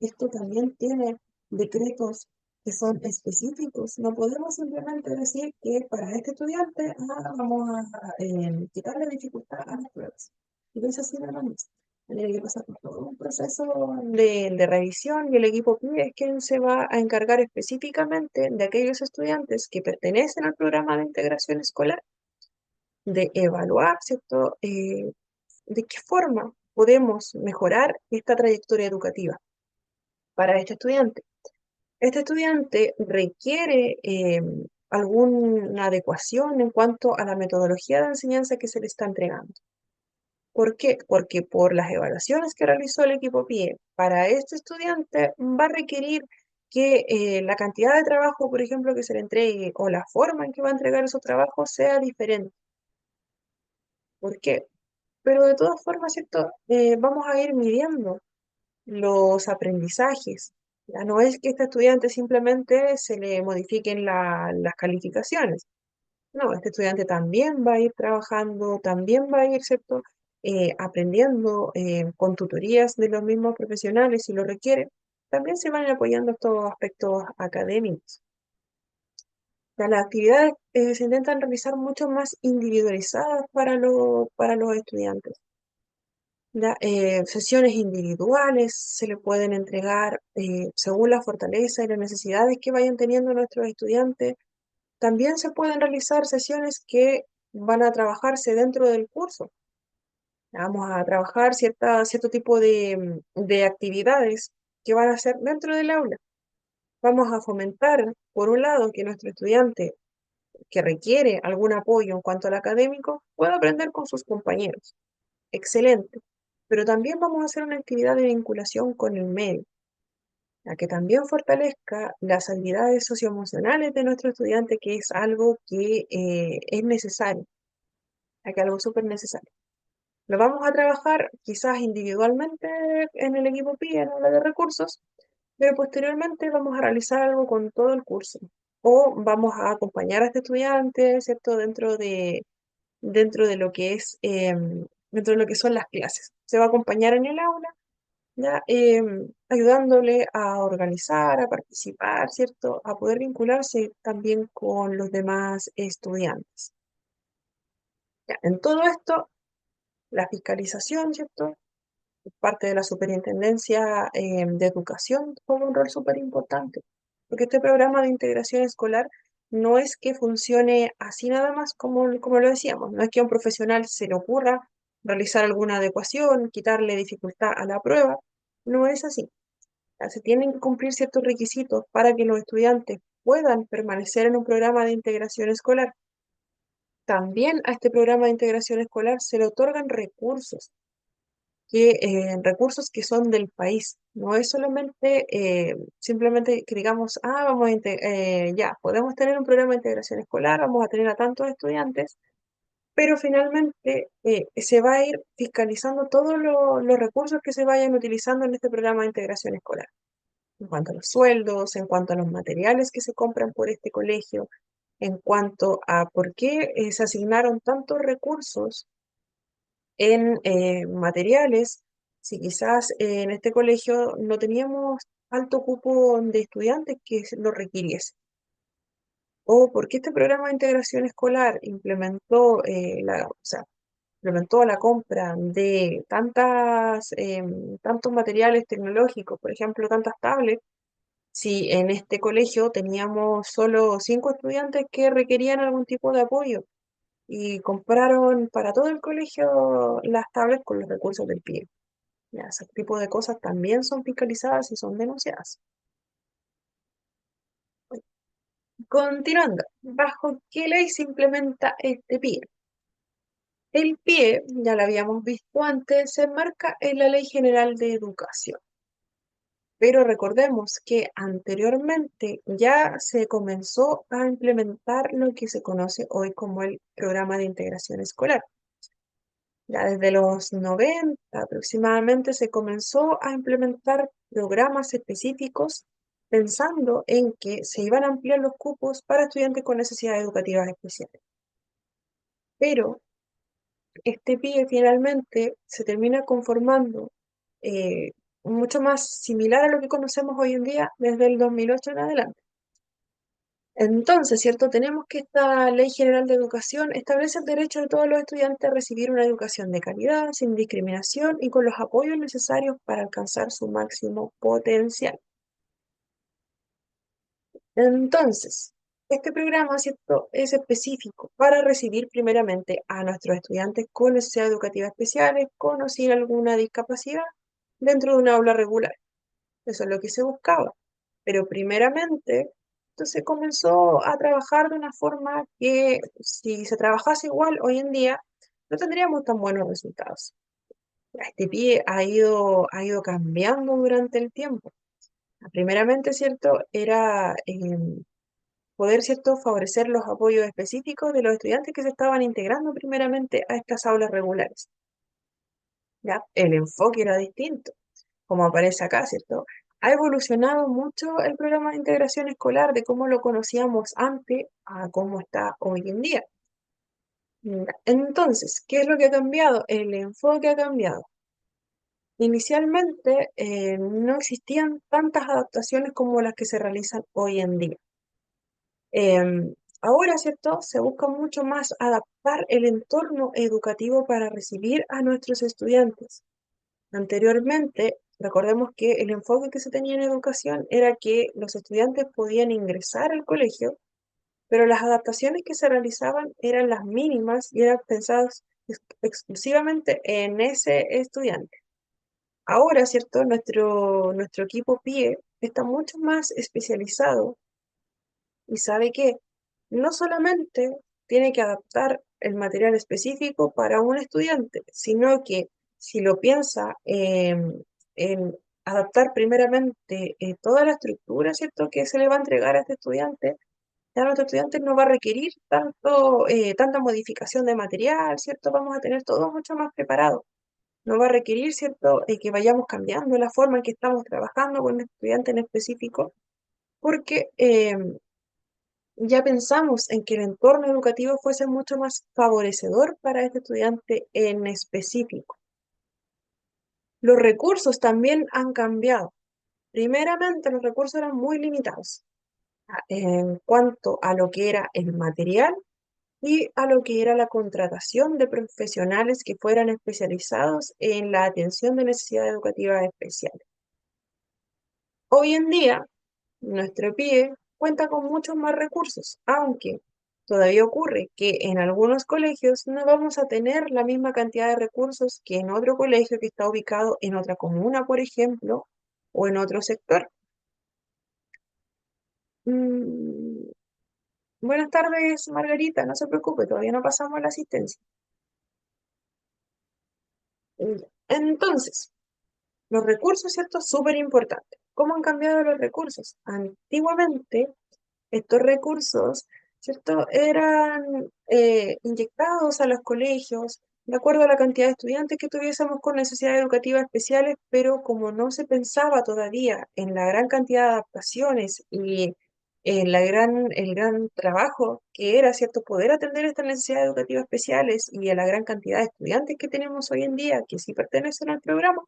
esto también tiene decretos que son específicos. No podemos simplemente decir que para este estudiante vamos a quitarle dificultad a las pruebas. Y no es así nada más. Tiene que pasar por todo un proceso de revisión y el equipo PIE es quien se va a encargar específicamente de aquellos estudiantes que pertenecen al programa de integración escolar de evaluar, ¿cierto? De qué forma podemos mejorar esta trayectoria educativa para este estudiante. Este estudiante requiere alguna adecuación en cuanto a la metodología de enseñanza que se le está entregando. ¿Por qué? Porque por las evaluaciones que realizó el equipo PIE para este estudiante va a requerir que la cantidad de trabajo, por ejemplo, que se le entregue o la forma en que va a entregar esos trabajos sea diferente. ¿Por qué? Pero de todas formas, ¿cierto? Vamos a ir midiendo los aprendizajes. Ya no es que este estudiante simplemente se le modifiquen las calificaciones. No, este estudiante también va a ir trabajando, también va a ir, ¿cierto? Aprendiendo con tutorías de los mismos profesionales si lo requiere. También se van apoyando estos aspectos académicos. Ya, las actividades se intentan realizar mucho más individualizadas para los estudiantes. Ya, sesiones individuales se le pueden entregar según la fortaleza y las necesidades que vayan teniendo nuestros estudiantes. También se pueden realizar sesiones que van a trabajarse dentro del curso. Vamos a trabajar cierto tipo de actividades que van a ser dentro del aula. Vamos a fomentar, por un lado, que nuestro estudiante que requiere algún apoyo en cuanto al académico pueda aprender con sus compañeros. Excelente. Pero también vamos a hacer una actividad de vinculación con el medio, la que también fortalezca las habilidades socioemocionales de nuestro estudiante, que es algo que es necesario, que es algo súper necesario. Lo vamos a trabajar quizás individualmente en el equipo PIE, en la de recursos, pero posteriormente vamos a realizar algo con todo el curso. O vamos a acompañar a este estudiante, ¿cierto? Dentro de lo que es, dentro de lo que son las clases. Se va a acompañar en el aula, ya, ayudándole a organizar, a participar, ¿cierto? A poder vincularse también con los demás estudiantes. Ya, en todo esto, la fiscalización, ¿cierto? Parte de la Superintendencia de Educación juega un rol súper importante, porque este programa de integración escolar no es que funcione así nada más como lo decíamos, no es que a un profesional se le ocurra realizar alguna adecuación, quitarle dificultad a la prueba, no es así. Se tienen que cumplir ciertos requisitos para que los estudiantes puedan permanecer en un programa de integración escolar. También a este programa de integración escolar se le otorgan recursos que son del país. No es solamente simplemente que digamos, ya, podemos tener un programa de integración escolar, vamos a tener a tantos estudiantes, pero finalmente se va a ir fiscalizando todos los recursos que se vayan utilizando en este programa de integración escolar, en cuanto a los sueldos, en cuanto a los materiales que se compran por este colegio, en cuanto a por qué se asignaron tantos recursos en materiales, si quizás en este colegio no teníamos alto cupo de estudiantes que lo requiriese, o porque este programa de integración escolar implementó o sea, implementó la compra de tantos materiales tecnológicos, por ejemplo, tantas tablets. Si en este colegio teníamos solo 5 estudiantes que requerían algún tipo de apoyo y compraron para todo el colegio las tablets con los recursos del PIE. Ya, ese tipo de cosas también son fiscalizadas y son denunciadas. Continuando, ¿bajo qué ley se implementa este PIE? El PIE, ya lo habíamos visto antes, se enmarca en la Ley General de Educación. Pero recordemos que anteriormente ya se comenzó a implementar lo que se conoce hoy como el Programa de Integración Escolar. Ya desde los 90 aproximadamente se comenzó a implementar programas específicos pensando en que se iban a ampliar los cupos para estudiantes con necesidades educativas especiales. Pero este PIE finalmente se termina conformando eh, mucho más similar a lo que conocemos hoy en día desde el 2008 en adelante. Entonces, ¿cierto? Tenemos que esta Ley General de Educación establece el derecho de todos los estudiantes a recibir una educación de calidad, sin discriminación y con los apoyos necesarios para alcanzar su máximo potencial. Entonces, este programa, ¿cierto? Es específico para recibir primeramente a nuestros estudiantes con necesidades educativas especiales, con o sin alguna discapacidad, dentro de una aula regular. Eso es lo que se buscaba. Pero primeramente, entonces comenzó a trabajar de una forma que si se trabajase igual hoy en día, no tendríamos tan buenos resultados. Este pie ha ido cambiando durante el tiempo. Primeramente, ¿cierto? Era poder, ¿cierto?, favorecer los apoyos específicos de los estudiantes que se estaban integrando primeramente a estas aulas regulares. ¿Ya? El enfoque era distinto, como aparece acá, ¿cierto? Ha evolucionado mucho el programa de integración escolar de cómo lo conocíamos antes a cómo está hoy en día. Entonces, ¿qué es lo que ha cambiado? El enfoque ha cambiado. Inicialmente no existían tantas adaptaciones como las que se realizan hoy en día. Ahora, ¿cierto? Se busca mucho más adaptar el entorno educativo para recibir a nuestros estudiantes. Anteriormente, recordemos que el enfoque que se tenía en educación era que los estudiantes podían ingresar al colegio, pero las adaptaciones que se realizaban eran las mínimas y eran pensadas exclusivamente en ese estudiante. Ahora, ¿cierto? Nuestro equipo PIE está mucho más especializado y sabe que no solamente tiene que adaptar el material específico para un estudiante, sino que si lo piensa en adaptar primeramente toda la estructura, ¿cierto?, que se le va a entregar a este estudiante, ya nuestro estudiante no va a requerir tanta modificación de material, ¿cierto? Vamos a tener todo mucho más preparado. No va a requerir, ¿cierto?, que vayamos cambiando la forma en que estamos trabajando con el estudiante en específico, porque ya pensamos en que el entorno educativo fuese mucho más favorecedor para este estudiante en específico. Los recursos también han cambiado. Primeramente, los recursos eran muy limitados en cuanto a lo que era el material y a lo que era la contratación de profesionales que fueran especializados en la atención de necesidades educativas especiales. Hoy en día, nuestro PIE cuenta con muchos más recursos, aunque todavía ocurre que en algunos colegios no vamos a tener la misma cantidad de recursos que en otro colegio que está ubicado en otra comuna, por ejemplo, o en otro sector. Mm, buenas tardes, Margarita, no se preocupe, todavía no pasamos la asistencia. Entonces, los recursos, ¿cierto? Súper importante. ¿Cómo han cambiado los recursos? Antiguamente, estos recursos, ¿cierto? Eran inyectados a los colegios de acuerdo a la cantidad de estudiantes que tuviésemos con necesidades educativas especiales, pero como no se pensaba todavía en la gran cantidad de adaptaciones y en el gran trabajo que era, ¿cierto?, poder atender estas necesidades educativas especiales y a la gran cantidad de estudiantes que tenemos hoy en día que sí pertenecen al programa,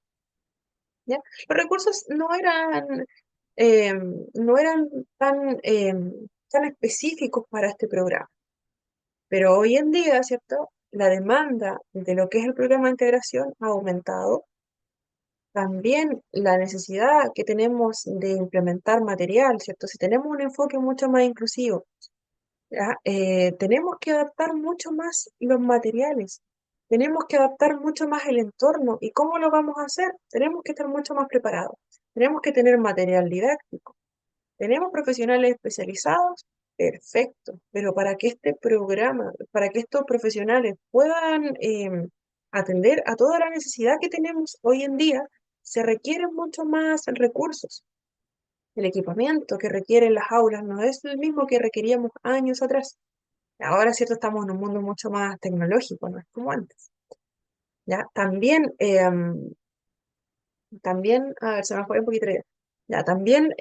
¿ya? Los recursos eh, no eran tan específicos para este programa. Pero hoy en día, ¿cierto? la demanda de lo que es el programa de integración ha aumentado. También la necesidad que tenemos de implementar material, ¿cierto? Si tenemos un enfoque mucho más inclusivo, ¿ya? Tenemos que adaptar mucho más los materiales, tenemos que adaptar mucho más el entorno. ¿Y cómo lo vamos a hacer? Tenemos que estar mucho más preparados, tenemos que tener material didáctico, tenemos profesionales especializados, perfecto, pero para que este programa, para que estos profesionales puedan atender a toda la necesidad que tenemos hoy en día, se requieren mucho más recursos. El equipamiento que requieren las aulas no es el mismo que requeríamos años atrás. Ahora, cierto, estamos en un mundo mucho más tecnológico, no es como antes. ¿Ya? También, a ver, se me fue un poquito la idea. Ya, también,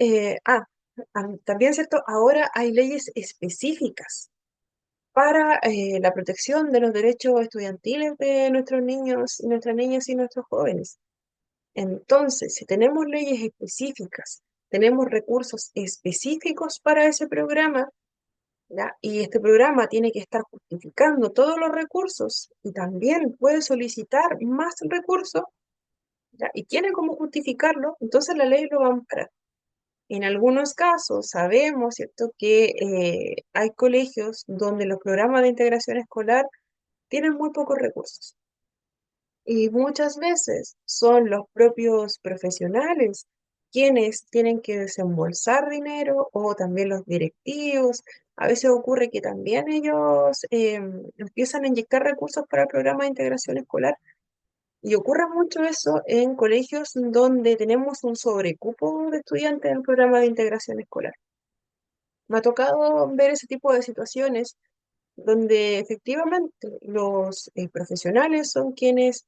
también, cierto, ahora hay leyes específicas para la protección de los derechos estudiantiles de nuestros niños, nuestras niñas y nuestros jóvenes. Entonces, si tenemos leyes específicas, tenemos recursos específicos para ese programa, ¿ya? Y este programa tiene que estar justificando todos los recursos y también puede solicitar más recursos, ¿ya? Y tiene cómo justificarlo, entonces la ley lo va a amparar. En algunos casos sabemos, ¿cierto?, que hay colegios donde los programas de integración escolar tienen muy pocos recursos. Y muchas veces son los propios profesionales quienes tienen que desembolsar dinero o también los directivos. A veces ocurre que también ellos empiezan a inyectar recursos para el programa de integración escolar. Y ocurre mucho eso en colegios donde tenemos un sobrecupo de estudiantes en el programa de integración escolar. Me ha tocado ver ese tipo de situaciones donde efectivamente los profesionales son quienes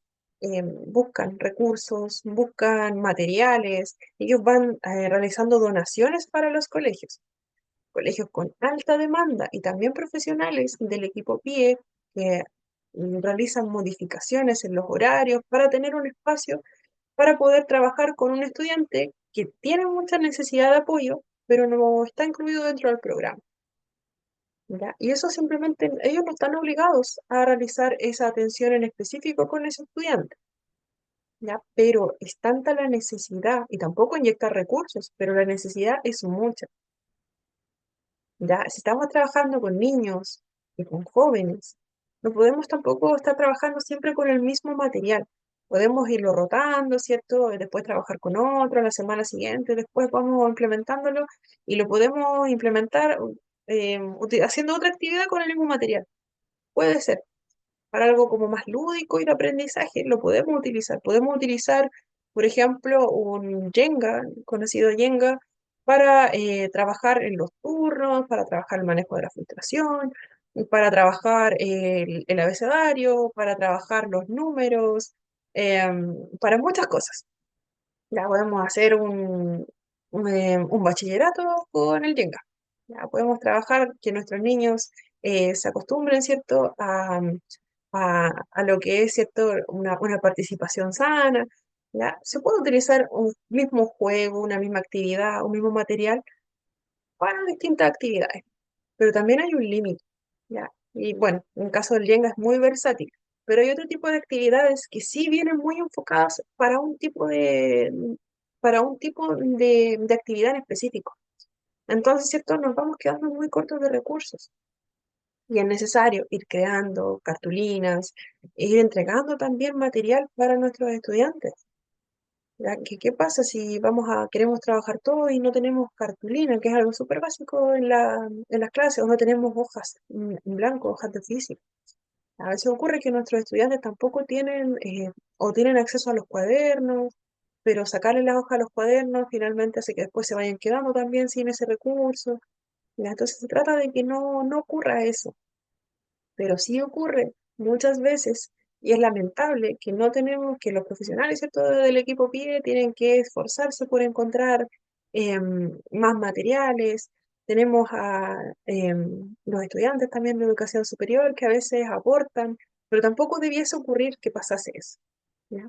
buscan recursos, buscan materiales, ellos van realizando donaciones para los colegios, colegios con alta demanda y también profesionales del equipo PIE que realizan modificaciones en los horarios para tener un espacio para poder trabajar con un estudiante que tiene mucha necesidad de apoyo, pero no está incluido dentro del programa. ¿Ya? Y eso simplemente, ellos no están obligados a realizar esa atención en específico con ese estudiante, ¿ya? Pero es tanta la necesidad, y tampoco inyectar recursos, pero la necesidad es mucha, ¿ya? Si estamos trabajando con niños y con jóvenes, no podemos tampoco estar trabajando siempre con el mismo material. Podemos irlo rotando, ¿cierto? Y después trabajar con otro la semana siguiente, después vamos implementándolo y lo podemos implementar haciendo otra actividad con el mismo material. Puede ser, para algo como más lúdico y de aprendizaje, lo podemos utilizar. Podemos utilizar, por ejemplo, un Jenga, conocido Jenga, para trabajar en los turnos, para trabajar el manejo de la frustración, para trabajar el abecedario, para trabajar los números, para muchas cosas. Ya podemos hacer un bachillerato con el Jenga. Ya podemos trabajar que nuestros niños se acostumbren, ¿cierto?, a lo que es, ¿cierto?, una participación sana. ¿Ya? Se puede utilizar un mismo juego, una misma actividad, un mismo material para distintas actividades, pero también hay un límite, ¿ya? Y bueno, en el caso del Jenga es muy versátil, pero hay otro tipo de actividades que sí vienen muy enfocadas para un tipo de actividad en específico. Entonces, ¿cierto? Nos vamos quedando muy cortos de recursos y es necesario ir creando cartulinas, e ir entregando también material para nuestros estudiantes. ¿Ya? ¿Qué pasa si queremos trabajar todo y no tenemos cartulina, que es algo súper básico en las clases, o no tenemos hojas en blanco, hojas de física? A veces ocurre que nuestros estudiantes tampoco tienen o tienen acceso a los cuadernos, pero sacarle las hojas a los cuadernos finalmente hace que después se vayan quedando también sin ese recurso. ¿Ya? Entonces se trata de que no ocurra eso, pero sí ocurre muchas veces y es lamentable que no tenemos, que los profesionales, ¿cierto?, del equipo PIE tienen que esforzarse por encontrar más materiales. Tenemos a los estudiantes también de educación superior que a veces aportan, pero tampoco debiese ocurrir que pasase eso, ¿ya?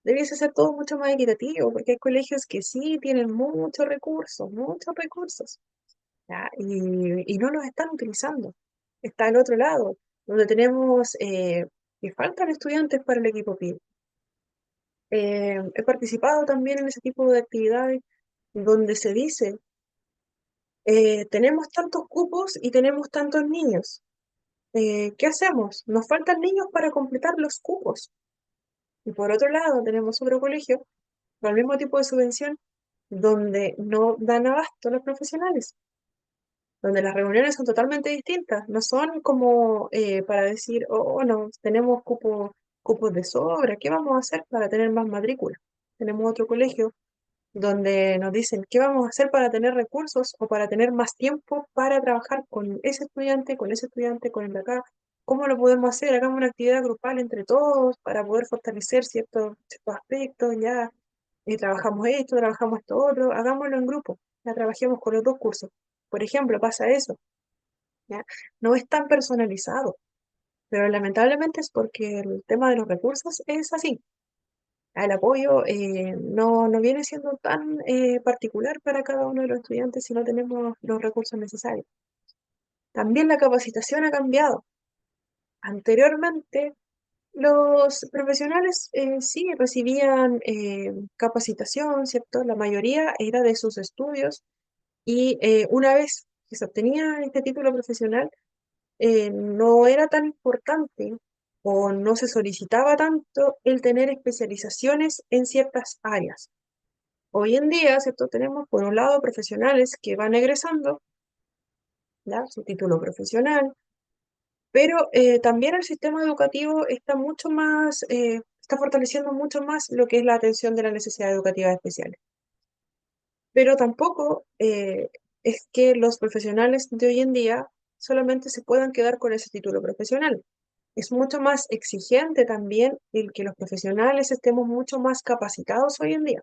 Debiese ser todo mucho más equitativo, porque hay colegios que sí tienen muchos recursos, ¿ya? Y no los están utilizando. Está al otro lado. donde tenemos que faltan estudiantes para el equipo PIB. He participado también en ese tipo de actividades donde se dice, tenemos tantos cupos y tenemos tantos niños. ¿Qué hacemos? Nos faltan niños para completar los cupos. Y por otro lado, tenemos otro colegio con el mismo tipo de subvención donde no dan abasto a los profesionales, donde las reuniones son totalmente distintas, no son como para decir, oh, no, tenemos cupos de sobra, ¿qué vamos a hacer para tener más matrícula? Tenemos otro colegio donde nos dicen qué vamos a hacer para tener recursos o para tener más tiempo para trabajar con ese estudiante, con ese estudiante, con el de acá. ¿Cómo lo podemos hacer? Hagamos una actividad grupal entre todos para poder fortalecer ciertos aspectos, ya trabajamos esto otro, hagámoslo en grupo, ya trabajemos con los dos cursos. Por ejemplo, pasa eso, ¿ya? No es tan personalizado, pero lamentablemente es porque el tema de los recursos es así. El apoyo no viene siendo tan particular para cada uno de los estudiantes si no tenemos los recursos necesarios. También la capacitación ha cambiado. Anteriormente, los profesionales sí recibían capacitación, ¿cierto? La mayoría era de sus estudios y una vez que se obtenía este título profesional, no era tan importante o no se solicitaba tanto el tener especializaciones en ciertas áreas. Hoy en día, ¿cierto? Tenemos por un lado profesionales que van egresando, ¿ya? Su título profesional, pero también el sistema educativo está fortaleciendo mucho más lo que es la atención de las necesidades educativas especiales. Pero tampoco es que los profesionales de hoy en día solamente se puedan quedar con ese título profesional. Es mucho más exigente también el que los profesionales estemos mucho más capacitados hoy en día.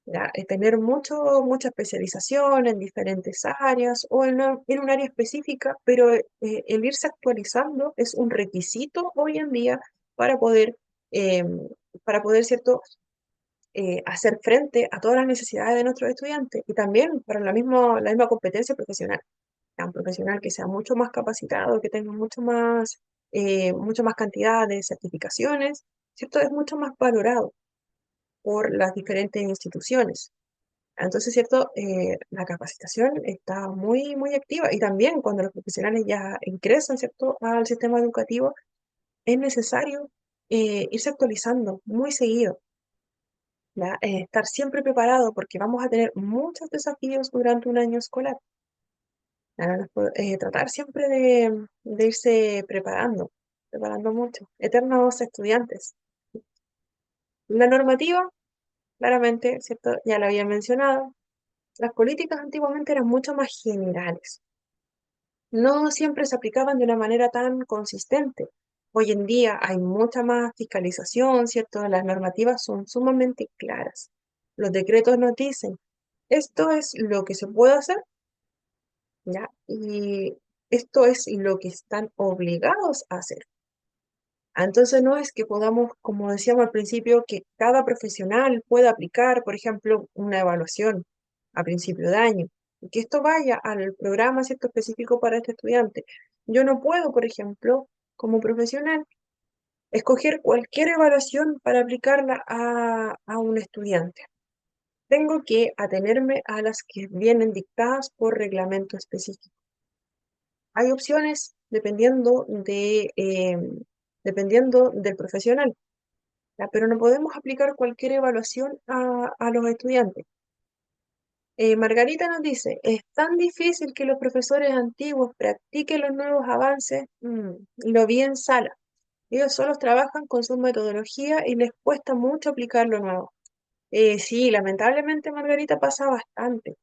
¿Ya? Tener mucha especialización en diferentes áreas o en un área específica, pero el irse actualizando es un requisito hoy en día para poder, eh, ¿cierto? Hacer frente a todas las necesidades de nuestros estudiantes y también para la misma competencia profesional. ¿Ya? Un profesional que sea mucho más capacitado, que tenga mucho más cantidad de certificaciones, ¿cierto? Es mucho más valorado por las diferentes instituciones. Entonces, ¿cierto? La capacitación está muy activa y también cuando los profesionales ya ingresan, ¿cierto? Al sistema educativo, es necesario irse actualizando muy seguido, ¿ya? Estar siempre preparado porque vamos a tener muchos desafíos durante un año escolar. ¿Ya? Tratar siempre de irse preparando mucho. Eternos estudiantes. La normativa, claramente, ¿cierto? Ya la había mencionado. Las políticas antiguamente eran mucho más generales. No siempre se aplicaban de una manera tan consistente. Hoy en día hay mucha más fiscalización, ¿cierto? Las normativas son sumamente claras. Los decretos nos dicen, esto es lo que se puede hacer, ¿ya? Y esto es lo que están obligados a hacer. Entonces no es que podamos, como decíamos al principio, que cada profesional pueda aplicar, por ejemplo, una evaluación a principio de año, y que esto vaya al programa cierto específico para este estudiante. Yo no puedo, por ejemplo, como profesional, escoger cualquier evaluación para aplicarla a un estudiante. Tengo que atenerme a las que vienen dictadas por reglamento específico. Hay opciones dependiendo del profesional. ¿Ya? Pero no podemos aplicar cualquier evaluación a los estudiantes. Margarita nos dice, es tan difícil que los profesores antiguos practiquen los nuevos avances. Lo vi en sala. Ellos solos trabajan con su metodología y les cuesta mucho aplicar lo nuevo. Sí, lamentablemente, Margarita, pasa bastante.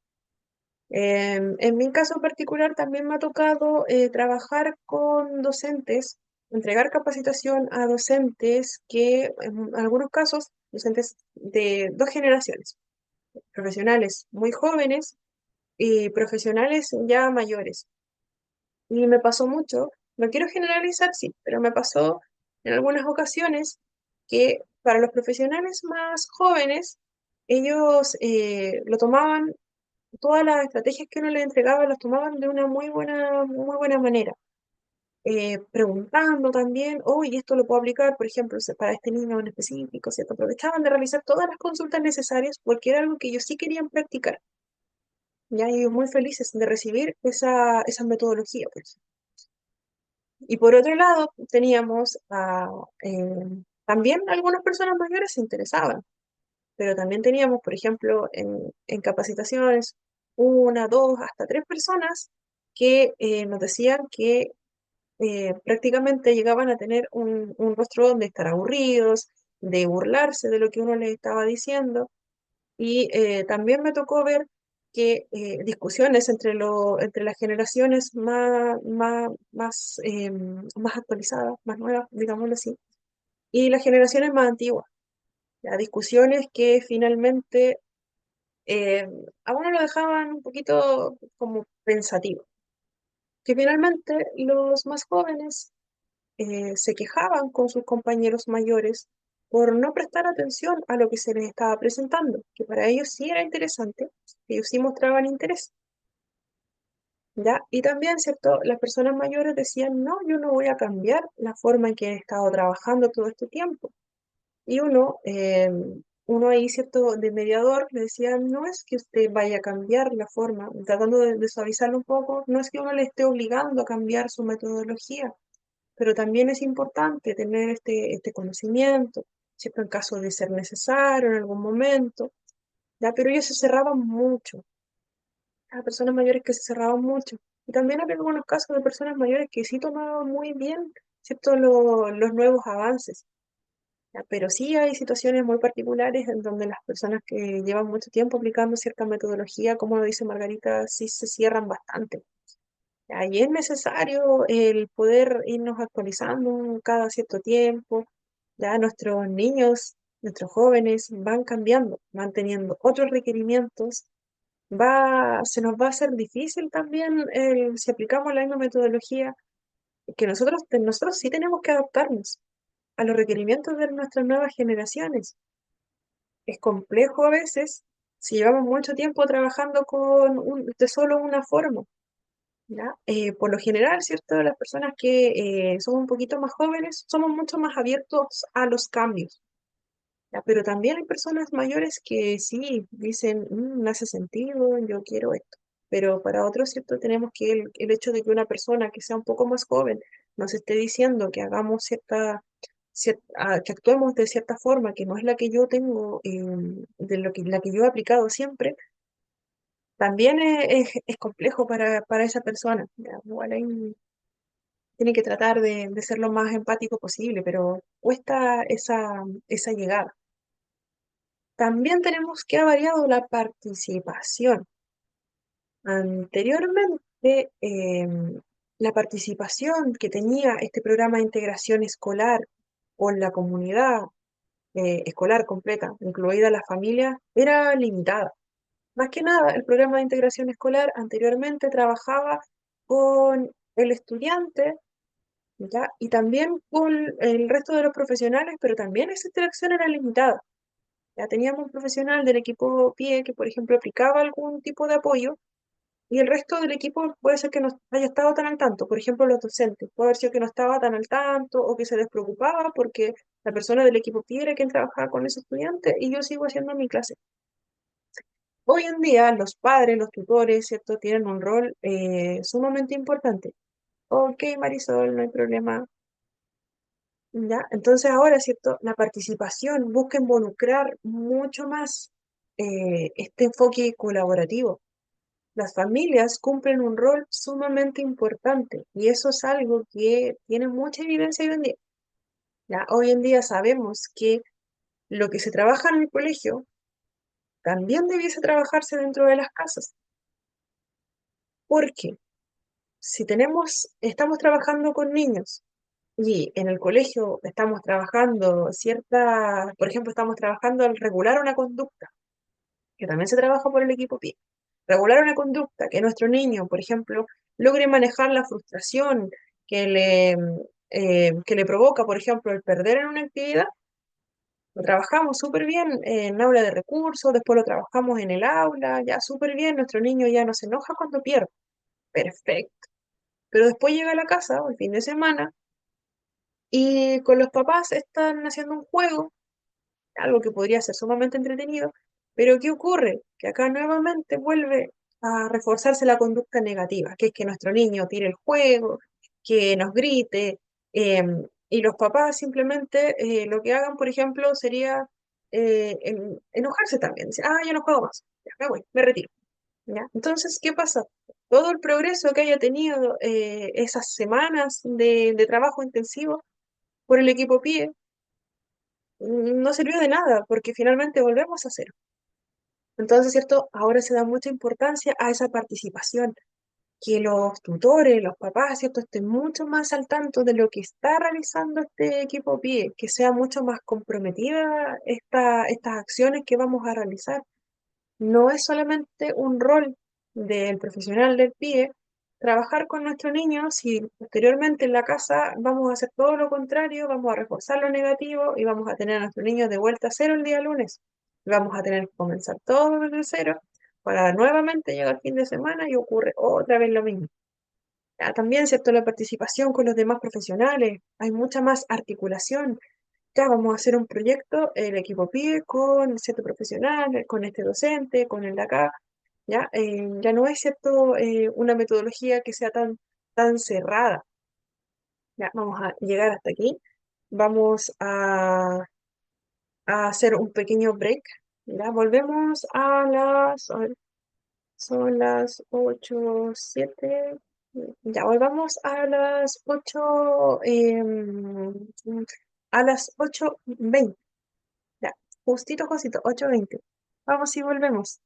En mi caso particular también me ha tocado trabajar con docentes, entregar capacitación a docentes que en algunos casos, docentes de dos generaciones, profesionales muy jóvenes y profesionales ya mayores. Y me pasó mucho, no quiero generalizar, sí, pero me pasó en algunas ocasiones que para los profesionales más jóvenes, ellos lo tomaban todas las estrategias que uno les entregaba las tomaban de una muy buena manera. preguntando también, oye, esto lo puedo aplicar, por ejemplo, para este niño en específico, ¿cierto? Aprovechaban de realizar todas las consultas necesarias porque era algo que ellos sí querían practicar. Ya ellos muy felices de recibir esa metodología, por ejemplo. Y por otro lado, teníamos también algunas personas mayores se interesaban, pero también teníamos, por ejemplo, en capacitaciones, una, dos, hasta tres personas que nos decían que prácticamente llegaban a tener un rostro donde estar aburridos, de burlarse de lo que uno les estaba diciendo. Y también me tocó ver que discusiones entre las generaciones más actualizadas, más nuevas, digámoslo así, y las generaciones más antiguas. Las discusiones que finalmente eh, a uno lo dejaban un poquito como pensativo. Que finalmente los más jóvenes se quejaban con sus compañeros mayores por no prestar atención a lo que se les estaba presentando, que para ellos sí era interesante, ellos sí mostraban interés, ¿ya? Y también, ¿cierto? Las personas mayores decían, no, yo no voy a cambiar la forma en que he estado trabajando todo este tiempo. Y uno ahí, ¿cierto? De mediador le decía, no es que usted vaya a cambiar la forma, tratando de suavizarlo un poco, no es que uno le esté obligando a cambiar su metodología, pero también es importante tener este conocimiento, ¿cierto? En caso de ser necesario en algún momento, ¿ya? Pero ellos se cerraban mucho, las personas mayores que se cerraban mucho. Y también había algunos casos de personas mayores que sí tomaban muy bien, ¿cierto? Los nuevos avances, ¿ya? Pero sí hay situaciones muy particulares en donde las personas que llevan mucho tiempo aplicando cierta metodología, como lo dice Margarita, sí se cierran bastante. Ahí es necesario el poder irnos actualizando cada cierto tiempo. Ya nuestros niños, nuestros jóvenes van cambiando, van teniendo otros requerimientos. Se nos va a hacer difícil también si aplicamos la misma metodología, que nosotros sí tenemos que adaptarnos a los requerimientos de nuestras nuevas generaciones. Es complejo a veces si llevamos mucho tiempo trabajando de solo una forma. ¿Ya? Por lo general, ¿cierto? Las personas que somos un poquito más jóvenes somos mucho más abiertos a los cambios, ¿ya? Pero también hay personas mayores que sí dicen, me hace sentido, yo quiero esto. Pero para otros, ¿cierto? Tenemos que el hecho de que una persona que sea un poco más joven nos esté diciendo que hagamos que actuemos de cierta forma, que no es la que yo tengo, la que yo he aplicado siempre, también es complejo para esa persona. ¿Ya? Igual ahí tiene que tratar de ser lo más empático posible, pero cuesta esa llegada. También tenemos que ha variado la participación. Anteriormente, la participación que tenía este programa de integración escolar con la comunidad escolar completa, incluida la familia, era limitada. Más que nada, el programa de integración escolar anteriormente trabajaba con el estudiante, ¿ya? Y también con el resto de los profesionales, pero también esa interacción era limitada. Ya teníamos un profesional del equipo PIE que, por ejemplo, aplicaba algún tipo de apoyo y el resto del equipo puede ser que no haya estado tan al tanto. Por ejemplo, los docentes, puede haber sido que no estaba tan al tanto o que se despreocupaba porque la persona del equipo PIE era quien trabajaba con ese estudiante y yo sigo haciendo mi clase. Hoy en día los padres, los tutores, ¿cierto? Tienen un rol sumamente importante. Ok, Marisol, no hay problema. ¿Ya? Entonces ahora, ¿cierto? La participación busca involucrar mucho más este enfoque colaborativo. Las familias cumplen un rol sumamente importante y eso es algo que tiene mucha evidencia hoy en día. ¿Ya? Hoy en día sabemos que lo que se trabaja en el colegio también debiese trabajarse dentro de las casas. Porque si estamos trabajando con niños y en el colegio estamos trabajando por ejemplo, estamos trabajando al regular una conducta, que también se trabaja por el equipo PI. Regular una conducta que nuestro niño, por ejemplo, logre manejar la frustración que le provoca, por ejemplo, el perder en una actividad. Lo trabajamos súper bien en aula de recursos, después lo trabajamos en el aula, ya súper bien, nuestro niño ya no se enoja cuando pierde. Perfecto. pero después llega a la casa o el fin de semana y con los papás están haciendo un juego, algo que podría ser sumamente entretenido, pero ¿qué ocurre? Que acá nuevamente vuelve a reforzarse la conducta negativa, que es que nuestro niño tire el juego, que nos grite, y los papás simplemente lo que hagan, por ejemplo, sería enojarse también. Decir, ah, yo no juego más, ya me voy, me retiro. ¿Ya? Entonces, ¿qué pasa? Todo el progreso que haya tenido esas semanas de trabajo intensivo por el equipo PIE no sirvió de nada, porque finalmente volvemos a cero. Entonces, ¿cierto? Ahora se da mucha importancia a esa participación, que los tutores, los papás, ¿cierto? Estén mucho más al tanto de lo que está realizando este equipo PIE, que sea mucho más comprometida estas acciones que vamos a realizar. No es solamente un rol del profesional del PIE trabajar con nuestro niño si posteriormente en la casa vamos a hacer todo lo contrario, vamos a reforzar lo negativo y vamos a tener a nuestro niño de vuelta a cero el día lunes. Vamos a tener que comenzar todo desde cero para nuevamente llegar el fin de semana y ocurre otra vez lo mismo. Ya, también, ¿cierto? La participación con los demás profesionales, hay mucha más articulación. Ya vamos a hacer un proyecto, el equipo PIE, con cierto profesional, con este docente, con el de acá, ¿ya? Ya no es cierto una metodología que sea tan cerrada. Ya, vamos a llegar hasta aquí. Vamos a hacer un pequeño break. Ya, volvemos a ver, son las 8:07. Ya, volvamos a las 8, a las 8:20. Ya, justito, 8:20. Vamos y volvemos.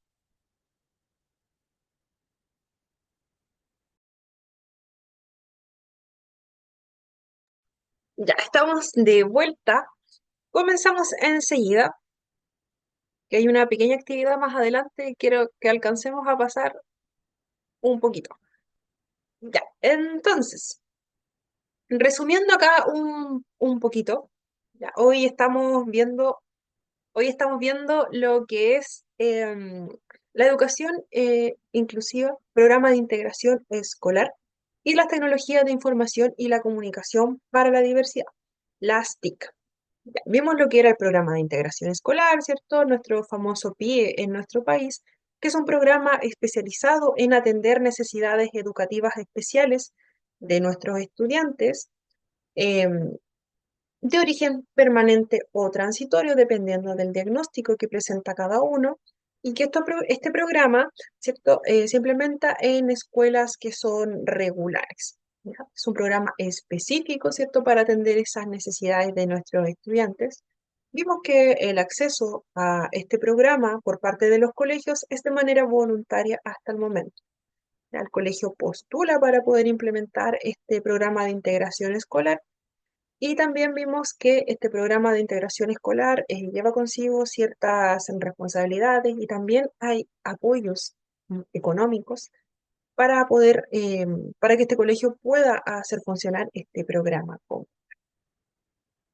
Ya estamos de vuelta. Comenzamos enseguida, que hay una pequeña actividad más adelante y quiero que alcancemos a pasar un poquito. Ya, entonces, resumiendo acá un poquito, ya, hoy estamos viendo lo que es la educación inclusiva, programa de integración escolar y las tecnologías de información y la comunicación para la diversidad, las TIC. Ya, vimos lo que era el programa de integración escolar, ¿cierto? Nuestro famoso PIE en nuestro país, que es un programa especializado en atender necesidades educativas especiales de nuestros estudiantes. em, de origen permanente o transitorio, dependiendo del diagnóstico que presenta cada uno, y que este programa, ¿cierto? Se implementa en escuelas que son regulares. ¿Ya? Es un programa específico, ¿cierto?, para atender esas necesidades de nuestros estudiantes. Vimos que el acceso a este programa por parte de los colegios es de manera voluntaria hasta el momento. ¿Ya? El colegio postula para poder implementar este programa de integración escolar y también vimos que este programa de integración escolar lleva consigo ciertas responsabilidades y también hay apoyos económicos para para que este colegio pueda hacer funcionar este programa.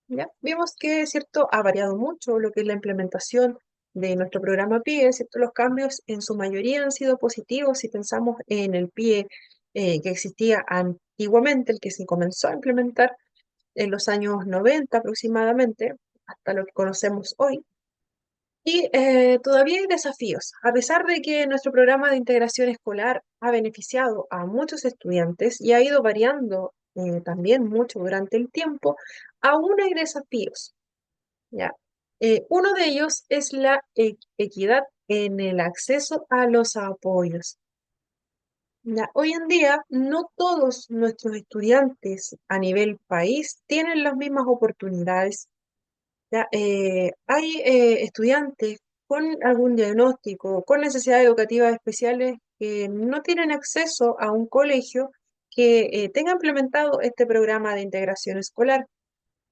¿Ya? Vimos que, ¿cierto?, ha variado mucho lo que es la implementación de nuestro programa PIE, ¿cierto? Los cambios en su mayoría han sido positivos si pensamos en el PIE que existía antiguamente, el que se comenzó a implementar en los años 90 aproximadamente, hasta lo que conocemos hoy. Y todavía hay desafíos. A pesar de que nuestro programa de integración escolar ha beneficiado a muchos estudiantes y ha ido variando también mucho durante el tiempo, aún hay desafíos, ¿ya? Uno de ellos es la equidad en el acceso a los apoyos. Ya, hoy en día no todos nuestros estudiantes a nivel país tienen las mismas oportunidades. Ya, hay estudiantes con algún diagnóstico, con necesidades educativas especiales que no tienen acceso a un colegio que tenga implementado este programa de integración escolar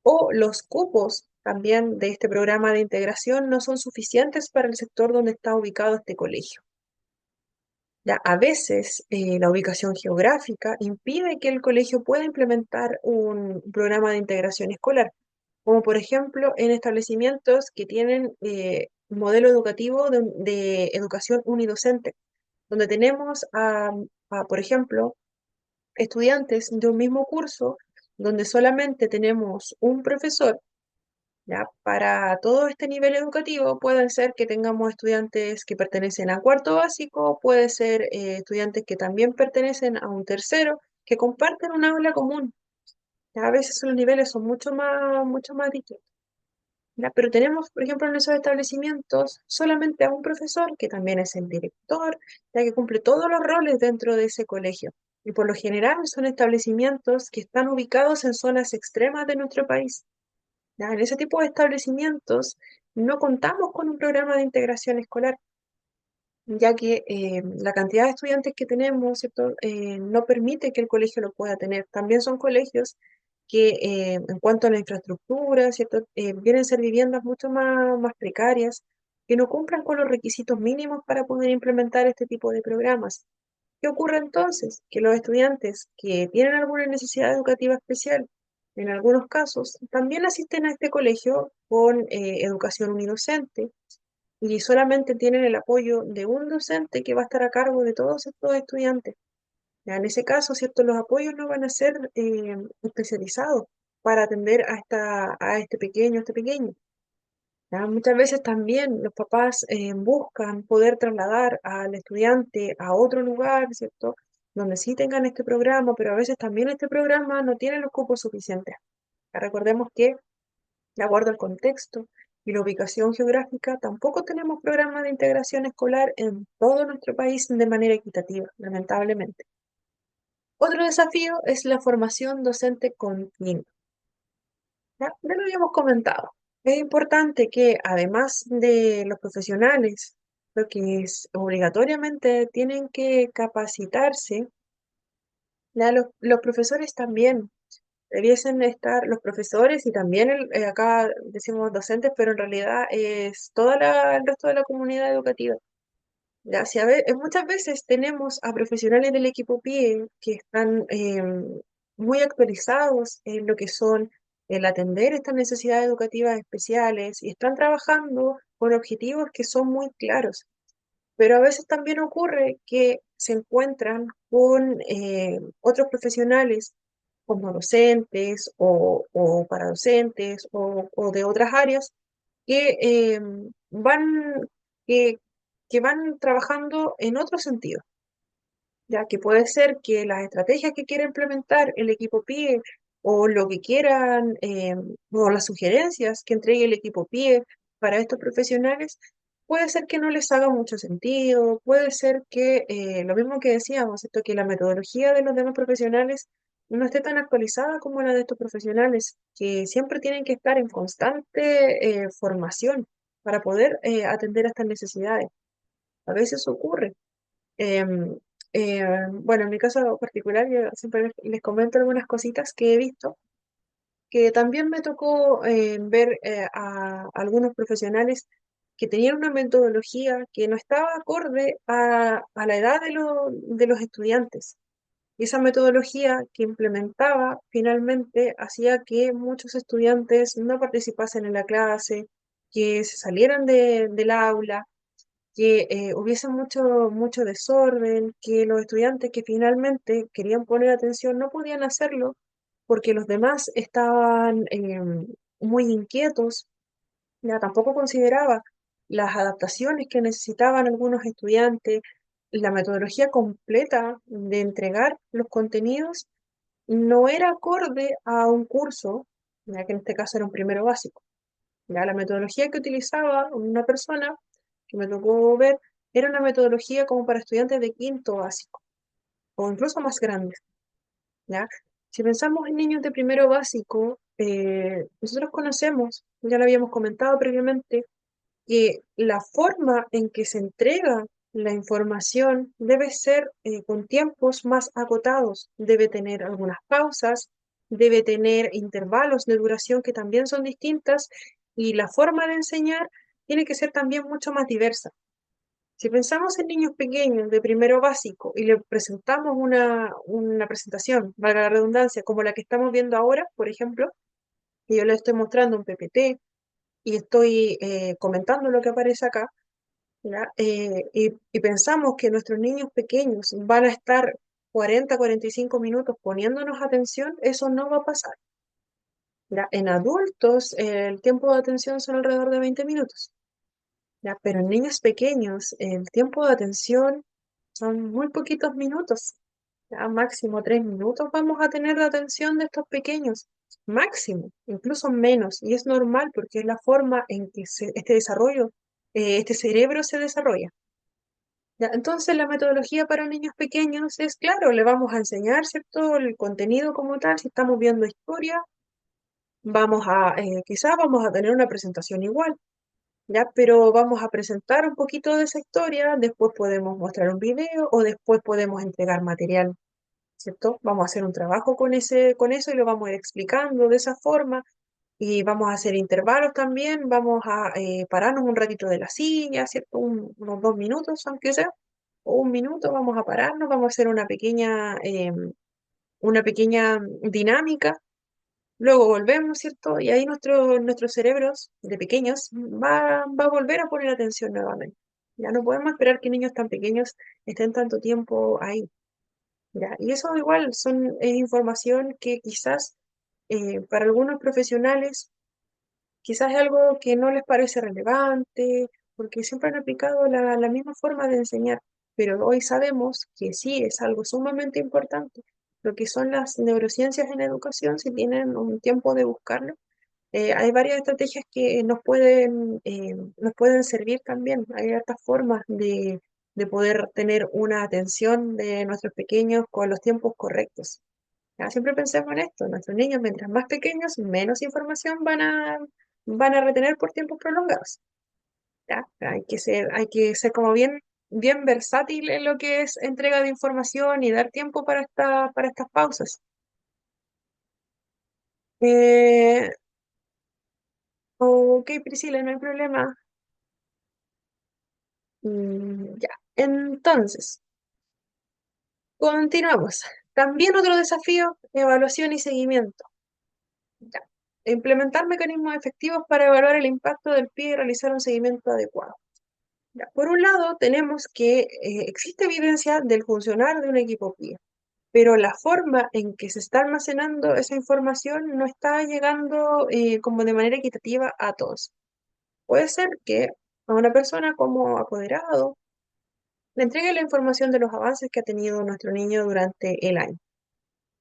o los cupos también de este programa de integración no son suficientes para el sector donde está ubicado este colegio. Ya, a veces la ubicación geográfica impide que el colegio pueda implementar un programa de integración escolar, como por ejemplo en establecimientos que tienen un modelo educativo de educación unidocente, donde tenemos por ejemplo, estudiantes de un mismo curso donde solamente tenemos un profesor, ¿ya? Para todo este nivel educativo puede ser que tengamos estudiantes que pertenecen a cuarto básico, puede ser estudiantes que también pertenecen a un tercero, que comparten un aula común. ¿Ya? A veces los niveles son mucho más distintos. ¿Ya? Pero tenemos, por ejemplo, en esos establecimientos solamente a un profesor, que también es el director, ya que cumple todos los roles dentro de ese colegio. Y por lo general son establecimientos que están ubicados en zonas extremas de nuestro país. ¿Ya? En ese tipo de establecimientos no contamos con un programa de integración escolar, ya que la cantidad de estudiantes que tenemos, ¿cierto? No permite que el colegio lo pueda tener. También son colegios que en cuanto a la infraestructura, ¿cierto? Vienen a ser viviendas mucho más precarias, que no cumplan con los requisitos mínimos para poder implementar este tipo de programas. ¿Qué ocurre entonces? Que los estudiantes que tienen alguna necesidad educativa especial, en algunos casos, también asisten a este colegio con educación unidocente y solamente tienen el apoyo de un docente que va a estar a cargo de todos estos estudiantes. Ya, en ese caso, ¿cierto? Los apoyos no van a ser especializados para atender a este pequeño, ¿ya? Muchas veces también los papás buscan poder trasladar al estudiante a otro lugar, ¿cierto? Donde sí tengan este programa, pero a veces también este programa no tiene los cupos suficientes. Ya, recordemos que, de acuerdo al contexto y la ubicación geográfica, tampoco tenemos programas de integración escolar en todo nuestro país de manera equitativa, lamentablemente. Otro desafío es la formación docente continua. Ya lo habíamos comentado. Es importante que además de los profesionales, lo que es obligatoriamente tienen que capacitarse, ya los profesores también debiesen estar, los profesores y también acá decimos docentes, pero en realidad es el resto de la comunidad educativa. Ya, si muchas veces tenemos a profesionales del equipo PIE que están muy actualizados en lo que son el atender estas necesidades educativas especiales y están trabajando con objetivos que son muy claros. Pero a veces también ocurre que se encuentran con otros profesionales como docentes o paradocentes o de otras áreas que van, que, que van trabajando en otro sentido, ya que puede ser que las estrategias que quiera implementar el equipo PIE o lo que quieran, o las sugerencias que entregue el equipo PIE para estos profesionales, puede ser que no les haga mucho sentido, puede ser que lo mismo que decíamos, esto que la metodología de los demás profesionales no esté tan actualizada como la de estos profesionales, que siempre tienen que estar en constante formación para poder atender a estas necesidades. A veces ocurre. Em, bueno, en mi caso particular, yo siempre les comento algunas cositas que he visto, que también me tocó ver a algunos profesionales que tenían una metodología que no estaba acorde a la edad de los estudiantes. Y esa metodología que implementaba finalmente hacía que muchos estudiantes no participasen en la clase, que se salieran del aula, que hubiese mucho desorden, que los estudiantes que finalmente querían poner atención no podían hacerlo porque los demás estaban muy inquietos. Ya tampoco consideraba las adaptaciones que necesitaban algunos estudiantes, la metodología completa de entregar los contenidos no era acorde a un curso, ya que en este caso era un primero básico. Ya la metodología que utilizaba una persona que me tocó ver era una metodología como para estudiantes de quinto básico o incluso más grandes, ¿ya? Si pensamos en niños de primero básico, nosotros conocemos, ya lo habíamos comentado previamente, que la forma en que se entrega la información debe ser con tiempos más acotados, debe tener algunas pausas, debe tener intervalos de duración que también son distintas y la forma de enseñar tiene que ser también mucho más diversa. Si pensamos en niños pequeños de primero básico y le presentamos una presentación, valga la redundancia, como la que estamos viendo ahora, por ejemplo, y yo le estoy mostrando un PPT y estoy comentando lo que aparece acá, ¿ya? Y pensamos que nuestros niños pequeños van a estar 40, 45 minutos poniéndonos atención, eso no va a pasar. ¿Ya? En adultos, el tiempo de atención son alrededor de 20 minutos. ¿Ya? Pero en niños pequeños, el tiempo de atención son muy poquitos minutos. ¿Ya? Máximo 3 minutos vamos a tener de atención de estos pequeños. Máximo, incluso menos. Y es normal porque es la forma en que este desarrollo, este cerebro se desarrolla. ¿Ya? Entonces, la metodología para niños pequeños es, claro, le vamos a enseñar, ¿cierto? El contenido como tal, si estamos viendo historia, quizás vamos a tener una presentación igual, ¿ya? Pero vamos a presentar un poquito de esa historia, después podemos mostrar un video o después podemos entregar material, ¿cierto? Vamos a hacer un trabajo con eso y lo vamos a ir explicando de esa forma y vamos a hacer intervalos también, vamos a pararnos un ratito de la silla, ¿cierto? Unos 2 minutos, aunque sea, o 1 minuto, vamos a pararnos, vamos a hacer una pequeña dinámica. Luego volvemos, ¿cierto? Y ahí nuestros cerebros de pequeños va a volver a poner atención nuevamente. Ya no podemos esperar que niños tan pequeños estén tanto tiempo ahí. ¿Ya? Y eso igual es información que quizás para algunos profesionales quizás es algo que no les parece relevante, porque siempre han aplicado la misma forma de enseñar, pero hoy sabemos que sí es algo sumamente importante. Lo que son las neurociencias en educación, si tienen un tiempo de buscarlo, hay varias estrategias que nos pueden servir también. Hay otras formas de poder tener una atención de nuestros pequeños con los tiempos correctos. Ya, siempre pensemos en esto, nuestros niños mientras más pequeños, menos información van a retener por tiempos prolongados. ¿Ya? Hay que ser como bien versátil en lo que es entrega de información y dar tiempo para estas pausas. Eh, ok, Priscila, no hay problema. Ya, entonces, continuamos. También otro desafío, evaluación y seguimiento. Ya. Implementar mecanismos efectivos para evaluar el impacto del pie y realizar un seguimiento adecuado. Ya, por un lado, tenemos que existe evidencia del funcionar de un equipo PIE, pero la forma en que se está almacenando esa información no está llegando como de manera equitativa a todos. Puede ser que a una persona como apoderado le entregue la información de los avances que ha tenido nuestro niño durante el año.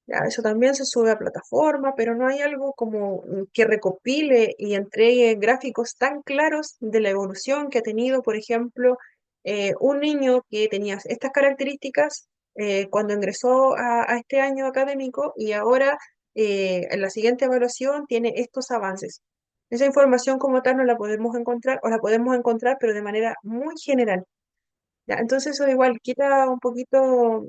Ya, eso también se sube a plataforma, pero no hay algo como que recopile y entregue gráficos tan claros de la evolución que ha tenido, por ejemplo, un niño que tenía estas características cuando ingresó a este año académico y ahora en la siguiente evaluación tiene estos avances. Esa información como tal no la podemos encontrar o la podemos encontrar, pero de manera muy general. Ya, entonces eso igual quita un poquito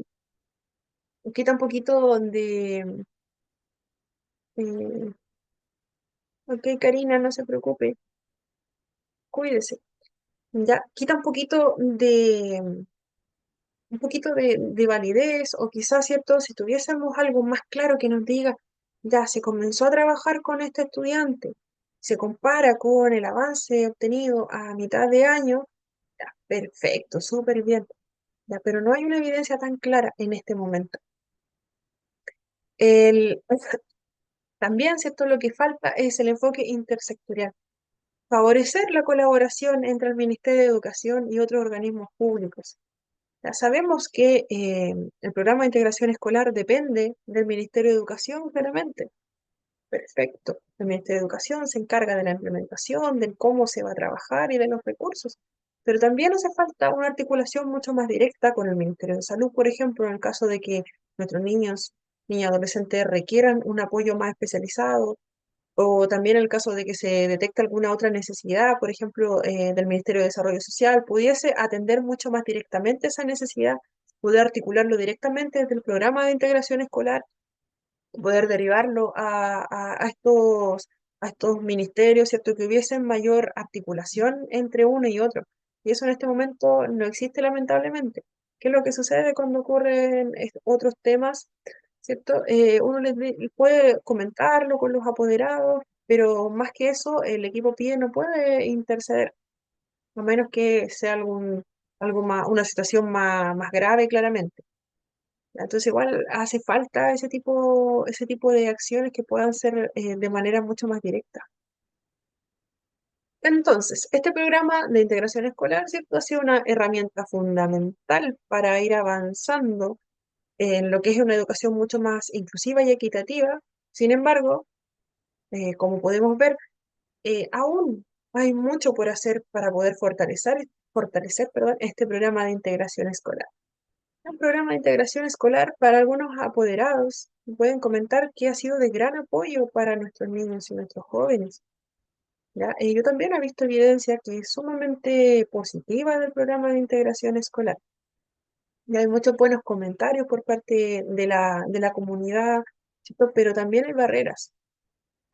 de... eh, Ok, Karina, no se preocupe, cuídese. Ya, quita un poquito de validez, o quizás, ¿cierto? Si tuviésemos algo más claro que nos diga, ya se comenzó a trabajar con este estudiante, se compara con el avance obtenido a mitad de año, ya, perfecto, súper bien. Ya, pero no hay una evidencia tan clara en este momento. El, también, ¿cierto? Lo que falta es el enfoque intersectorial. Favorecer la colaboración entre el Ministerio de Educación y otros organismos públicos. Ya sabemos que el programa de integración escolar depende del Ministerio de Educación, claramente. Perfecto. El Ministerio de Educación se encarga de la implementación, de cómo se va a trabajar y de los recursos. Pero también hace falta una articulación mucho más directa con el Ministerio de Salud, por ejemplo, en el caso de que nuestros niñas y adolescentes requieran un apoyo más especializado, o también en el caso de que se detecte alguna otra necesidad, por ejemplo, del Ministerio de Desarrollo Social, pudiese atender mucho más directamente esa necesidad, poder articularlo directamente desde el programa de integración escolar, poder derivarlo a estos ministerios, ¿cierto? Que hubiesen mayor articulación entre uno y otro. Y eso en este momento no existe lamentablemente. ¿Qué es lo que sucede cuando ocurren otros temas? ¿Cierto? Uno puede comentarlo con los apoderados, pero más que eso, el equipo PIE no puede interceder, a menos que sea una situación más grave, claramente. Entonces igual hace falta ese tipo de acciones que puedan ser de manera mucho más directa. Entonces, este programa de integración escolar, ¿cierto? Ha sido una herramienta fundamental para ir avanzando en lo que es una educación mucho más inclusiva y equitativa. Sin embargo, como podemos ver, aún hay mucho por hacer para poder fortalecer, perdón, este programa de integración escolar. Un programa de integración escolar para algunos apoderados pueden comentar que ha sido de gran apoyo para nuestros niños y nuestros jóvenes. ¿Ya? Yo también he visto evidencia que es sumamente positiva del programa de integración escolar. Y hay muchos buenos comentarios por parte de la comunidad, ¿cierto? Pero también hay barreras,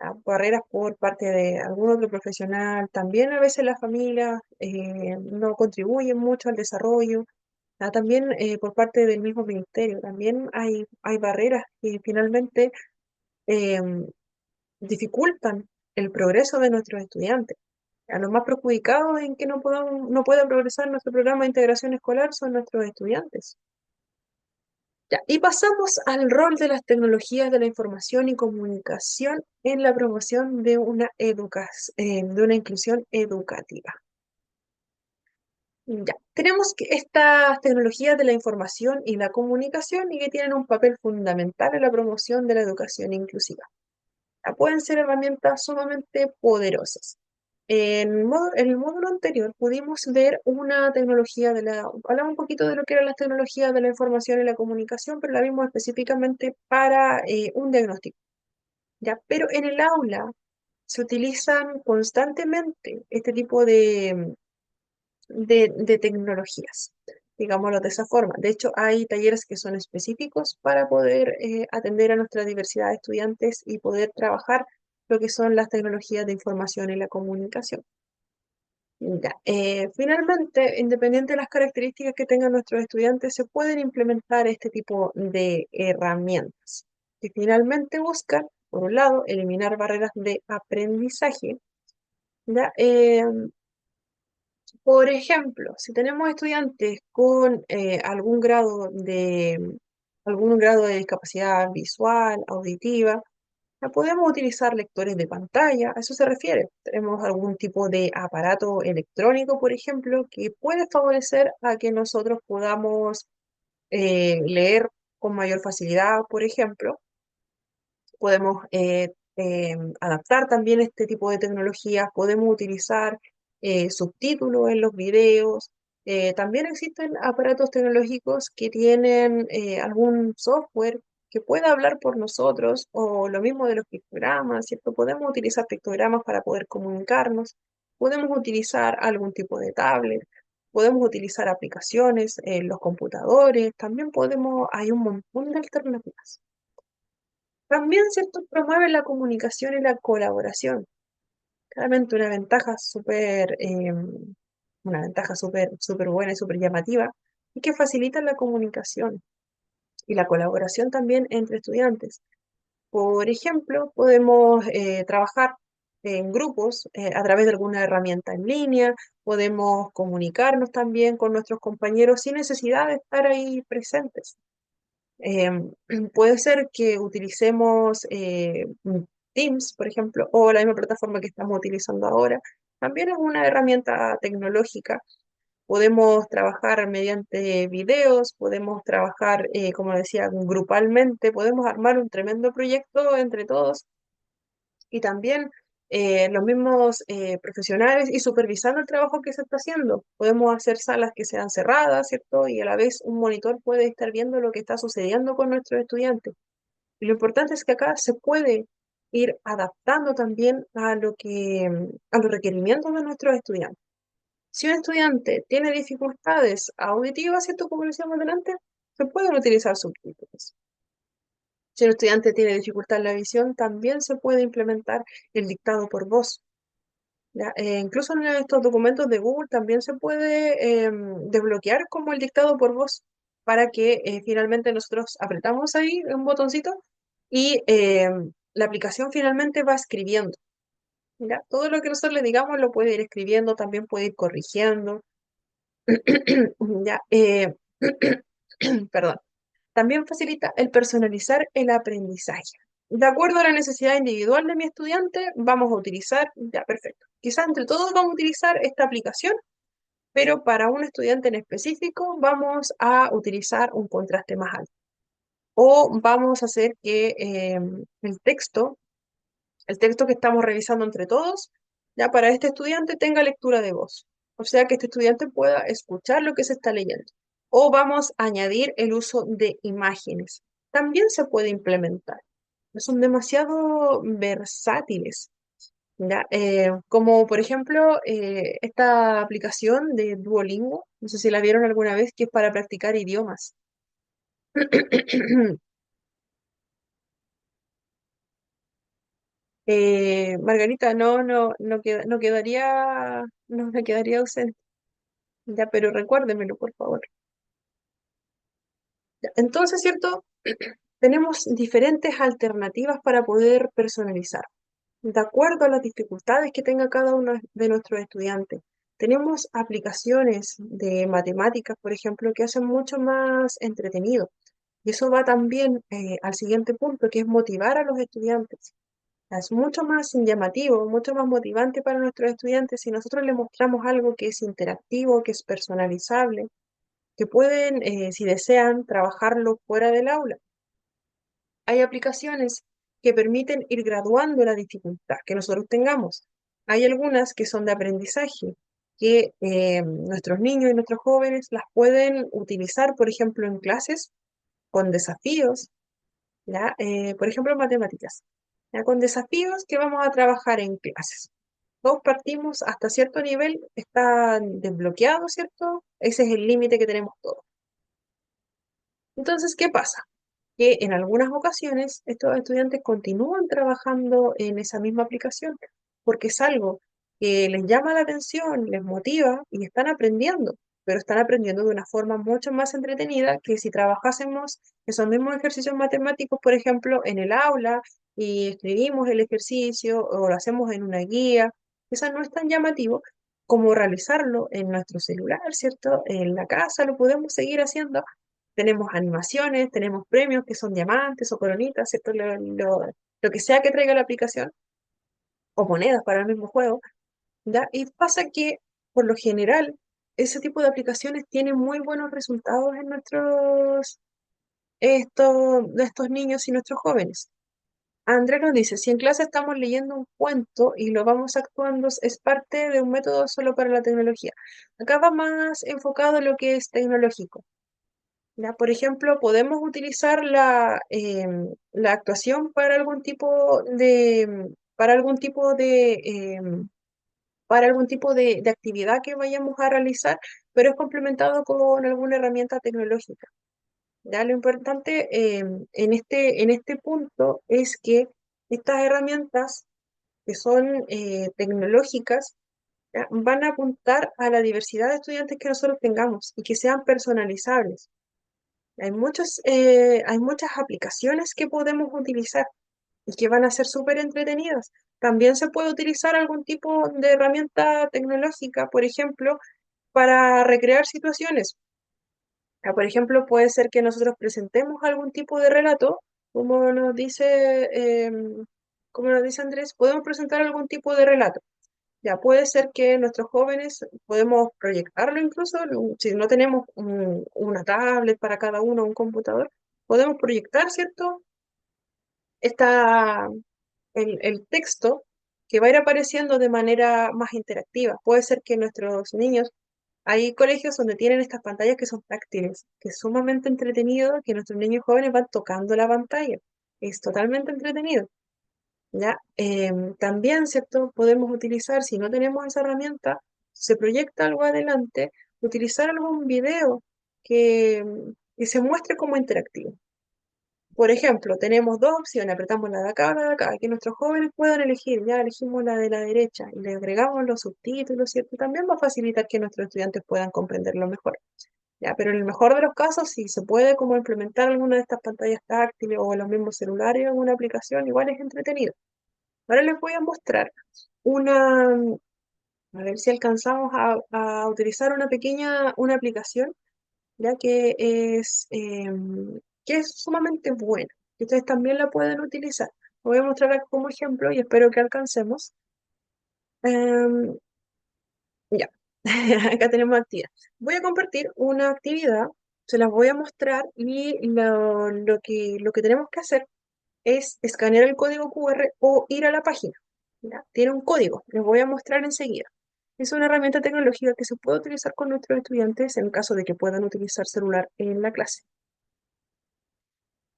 ¿ya? Barreras por parte de algún otro profesional. También a veces las familias no contribuyen mucho al desarrollo. También por parte del mismo ministerio, también hay barreras que finalmente em, dificultan el progreso de nuestros estudiantes. A los más perjudicados en que no pueda progresar nuestro programa de integración escolar son nuestros estudiantes. Ya, y pasamos al rol de las tecnologías de la información y comunicación en la promoción de de una inclusión educativa. Ya, tenemos que estas tecnologías de la información y la comunicación y que tienen un papel fundamental en la promoción de la educación inclusiva. Ya, pueden ser herramientas sumamente poderosas. En el módulo anterior pudimos ver una tecnología hablamos un poquito de lo que eran las tecnologías de la información y la comunicación, pero la vimos específicamente para un diagnóstico. ¿Ya? Pero en el aula se utilizan constantemente este tipo de tecnologías, digámoslo de esa forma. De hecho, hay talleres que son específicos para poder atender a nuestra diversidad de estudiantes y poder trabajar lo que son las tecnologías de información y la comunicación. Ya, finalmente, independiente de las características que tengan nuestros estudiantes, se pueden implementar este tipo de herramientas que finalmente buscan, por un lado, eliminar barreras de aprendizaje, ¿ya? Por ejemplo, si tenemos estudiantes con algún grado de discapacidad visual, auditiva, ya podemos utilizar lectores de pantalla, a eso se refiere. Tenemos algún tipo de aparato electrónico, por ejemplo, que puede favorecer a que nosotros podamos leer con mayor facilidad, por ejemplo. Podemos adaptar también este tipo de tecnologías, podemos utilizar subtítulos en los videos. También existen aparatos tecnológicos que tienen algún software que pueda hablar por nosotros, o lo mismo de los pictogramas, ¿cierto? Podemos utilizar pictogramas para poder comunicarnos, podemos utilizar algún tipo de tablet, podemos utilizar aplicaciones en los computadores, también hay un montón de alternativas. También, ¿cierto? Promueve la comunicación y la colaboración. Claramente una ventaja súper buena y súper llamativa, y que facilita la comunicación y la colaboración también entre estudiantes. Por ejemplo, podemos trabajar en grupos a través de alguna herramienta en línea, podemos comunicarnos también con nuestros compañeros sin necesidad de estar ahí presentes. Em, Puede ser que utilicemos Teams, por ejemplo, o la misma plataforma que estamos utilizando ahora. También es una herramienta tecnológica. Podemos trabajar mediante videos, podemos trabajar, como decía, grupalmente, podemos armar un tremendo proyecto entre todos y también los mismos profesionales y supervisando el trabajo que se está haciendo. Podemos hacer salas que sean cerradas, ¿cierto? Y a la vez un monitor puede estar viendo lo que está sucediendo con nuestros estudiantes. Y lo importante es que acá se puede ir adaptando también a los requerimientos de nuestros estudiantes. Si un estudiante tiene dificultades auditivas, ¿cierto? Como decíamos delante, se pueden utilizar subtítulos. Si un estudiante tiene dificultad en la visión, también se puede implementar el dictado por voz. ¿Ya? Incluso en estos documentos de Google también se puede desbloquear como el dictado por voz para que finalmente nosotros apretamos ahí un botoncito y la aplicación finalmente va escribiendo. ¿Ya? Todo lo que nosotros le digamos lo puede ir escribiendo, también puede ir corrigiendo. ¿Ya? Perdón. También facilita el personalizar el aprendizaje. De acuerdo a la necesidad individual de mi estudiante, vamos a utilizar, ya perfecto. Quizás entre todos vamos a utilizar esta aplicación, pero para un estudiante en específico vamos a utilizar un contraste más alto. O vamos a hacer que el texto que estamos revisando entre todos, ya para este estudiante tenga lectura de voz. O sea que este estudiante pueda escuchar lo que se está leyendo. O vamos a añadir el uso de imágenes. También se puede implementar. Son demasiado versátiles. ¿Ya? Como por ejemplo esta aplicación de Duolingo, no sé si la vieron alguna vez, que es para practicar idiomas. Margarita, no quedaría, no me quedaría ausente. Ya, pero recuérdemelo, por favor. Ya, entonces, ¿cierto? Tenemos diferentes alternativas para poder personalizar, de acuerdo a las dificultades que tenga cada uno de nuestros estudiantes. Tenemos aplicaciones de matemáticas, por ejemplo, que hacen mucho más entretenido. Y eso va también al siguiente punto, que es motivar a los estudiantes. Es mucho más llamativo, mucho más motivante para nuestros estudiantes si nosotros les mostramos algo que es interactivo, que es personalizable, que pueden, si desean, trabajarlo fuera del aula. Hay aplicaciones que permiten ir graduando la dificultad que nosotros tengamos. Hay algunas que son de aprendizaje, que nuestros niños y nuestros jóvenes las pueden utilizar, por ejemplo, en clases con desafíos, ¿ya? Por ejemplo, en matemáticas, ¿ya? Con desafíos que vamos a trabajar en clases. Todos partimos hasta cierto nivel, está desbloqueado, ¿cierto? Ese es el límite que tenemos todos. Entonces, ¿qué pasa? Que en algunas ocasiones estos estudiantes continúan trabajando en esa misma aplicación porque es algo que les llama la atención, les motiva y están aprendiendo, pero están aprendiendo de una forma mucho más entretenida que si trabajásemos esos mismos ejercicios matemáticos, por ejemplo, en el aula y escribimos el ejercicio o lo hacemos en una guía. Eso no es tan llamativo como realizarlo en nuestro celular, ¿cierto? En la casa lo podemos seguir haciendo. Tenemos animaciones, tenemos premios que son diamantes o coronitas, ¿cierto? Lo que sea que traiga la aplicación, o monedas para el mismo juego, ¿ya? Y pasa que, por lo general, ese tipo de aplicaciones tienen muy buenos resultados en de estos niños y nuestros jóvenes. Andrés nos dice, si en clase estamos leyendo un cuento y lo vamos actuando, es parte de un método solo para la tecnología. Acá va más enfocado en lo que es tecnológico. ¿Ya? Por ejemplo, podemos utilizar la actuación para algún tipo para algún tipo para algún tipo de actividad que vayamos a realizar, pero es complementado con alguna herramienta tecnológica. ¿Ya? Lo importante en este punto es que estas herramientas que son tecnológicas, ¿ya? Van a apuntar a la diversidad de estudiantes que nosotros tengamos y que sean personalizables. Hay muchas aplicaciones que podemos utilizar y que van a ser súper entretenidas. También se puede utilizar algún tipo de herramienta tecnológica, por ejemplo, para recrear situaciones. Por ejemplo, puede ser que nosotros presentemos algún tipo de relato, como nos dice, como nos dice Andrés, podemos presentar algún tipo de relato. Ya puede ser que nuestros jóvenes podemos proyectarlo incluso, si no tenemos una tablet para cada uno, un computador, podemos proyectar, ¿cierto? Esta, el texto que va a ir apareciendo de manera más interactiva. Puede ser que nuestros niños, hay colegios donde tienen estas pantallas que son táctiles, que es sumamente entretenido, que nuestros niños jóvenes van tocando la pantalla. Es totalmente entretenido. ¿Ya? También, ¿cierto? Podemos utilizar, si no tenemos esa herramienta, se proyecta algo adelante, utilizar algún video que se muestre como interactivo. Por ejemplo, tenemos dos opciones, apretamos la de acá o la de acá, que nuestros jóvenes puedan elegir, ya elegimos la de la derecha y le agregamos los subtítulos, ¿cierto? También va a facilitar que nuestros estudiantes puedan comprenderlo mejor. ¿Ya? Pero en el mejor de los casos, si se puede como implementar alguna de estas pantallas táctiles o en los mismos celulares, alguna aplicación, igual es entretenido. Ahora les voy a mostrar una, a ver si alcanzamos a utilizar una aplicación, ya que es que es sumamente buena, que ustedes también la pueden utilizar. Lo voy a mostrar acá como ejemplo y espero que alcancemos. Em, ya, acá tenemos actividad. Voy a compartir una actividad, se las voy a mostrar y lo que tenemos que hacer es escanear el código QR o ir a la página. ¿Ya? Tiene un código, les voy a mostrar enseguida. Es una herramienta tecnológica que se puede utilizar con nuestros estudiantes en caso de que puedan utilizar celular en la clase.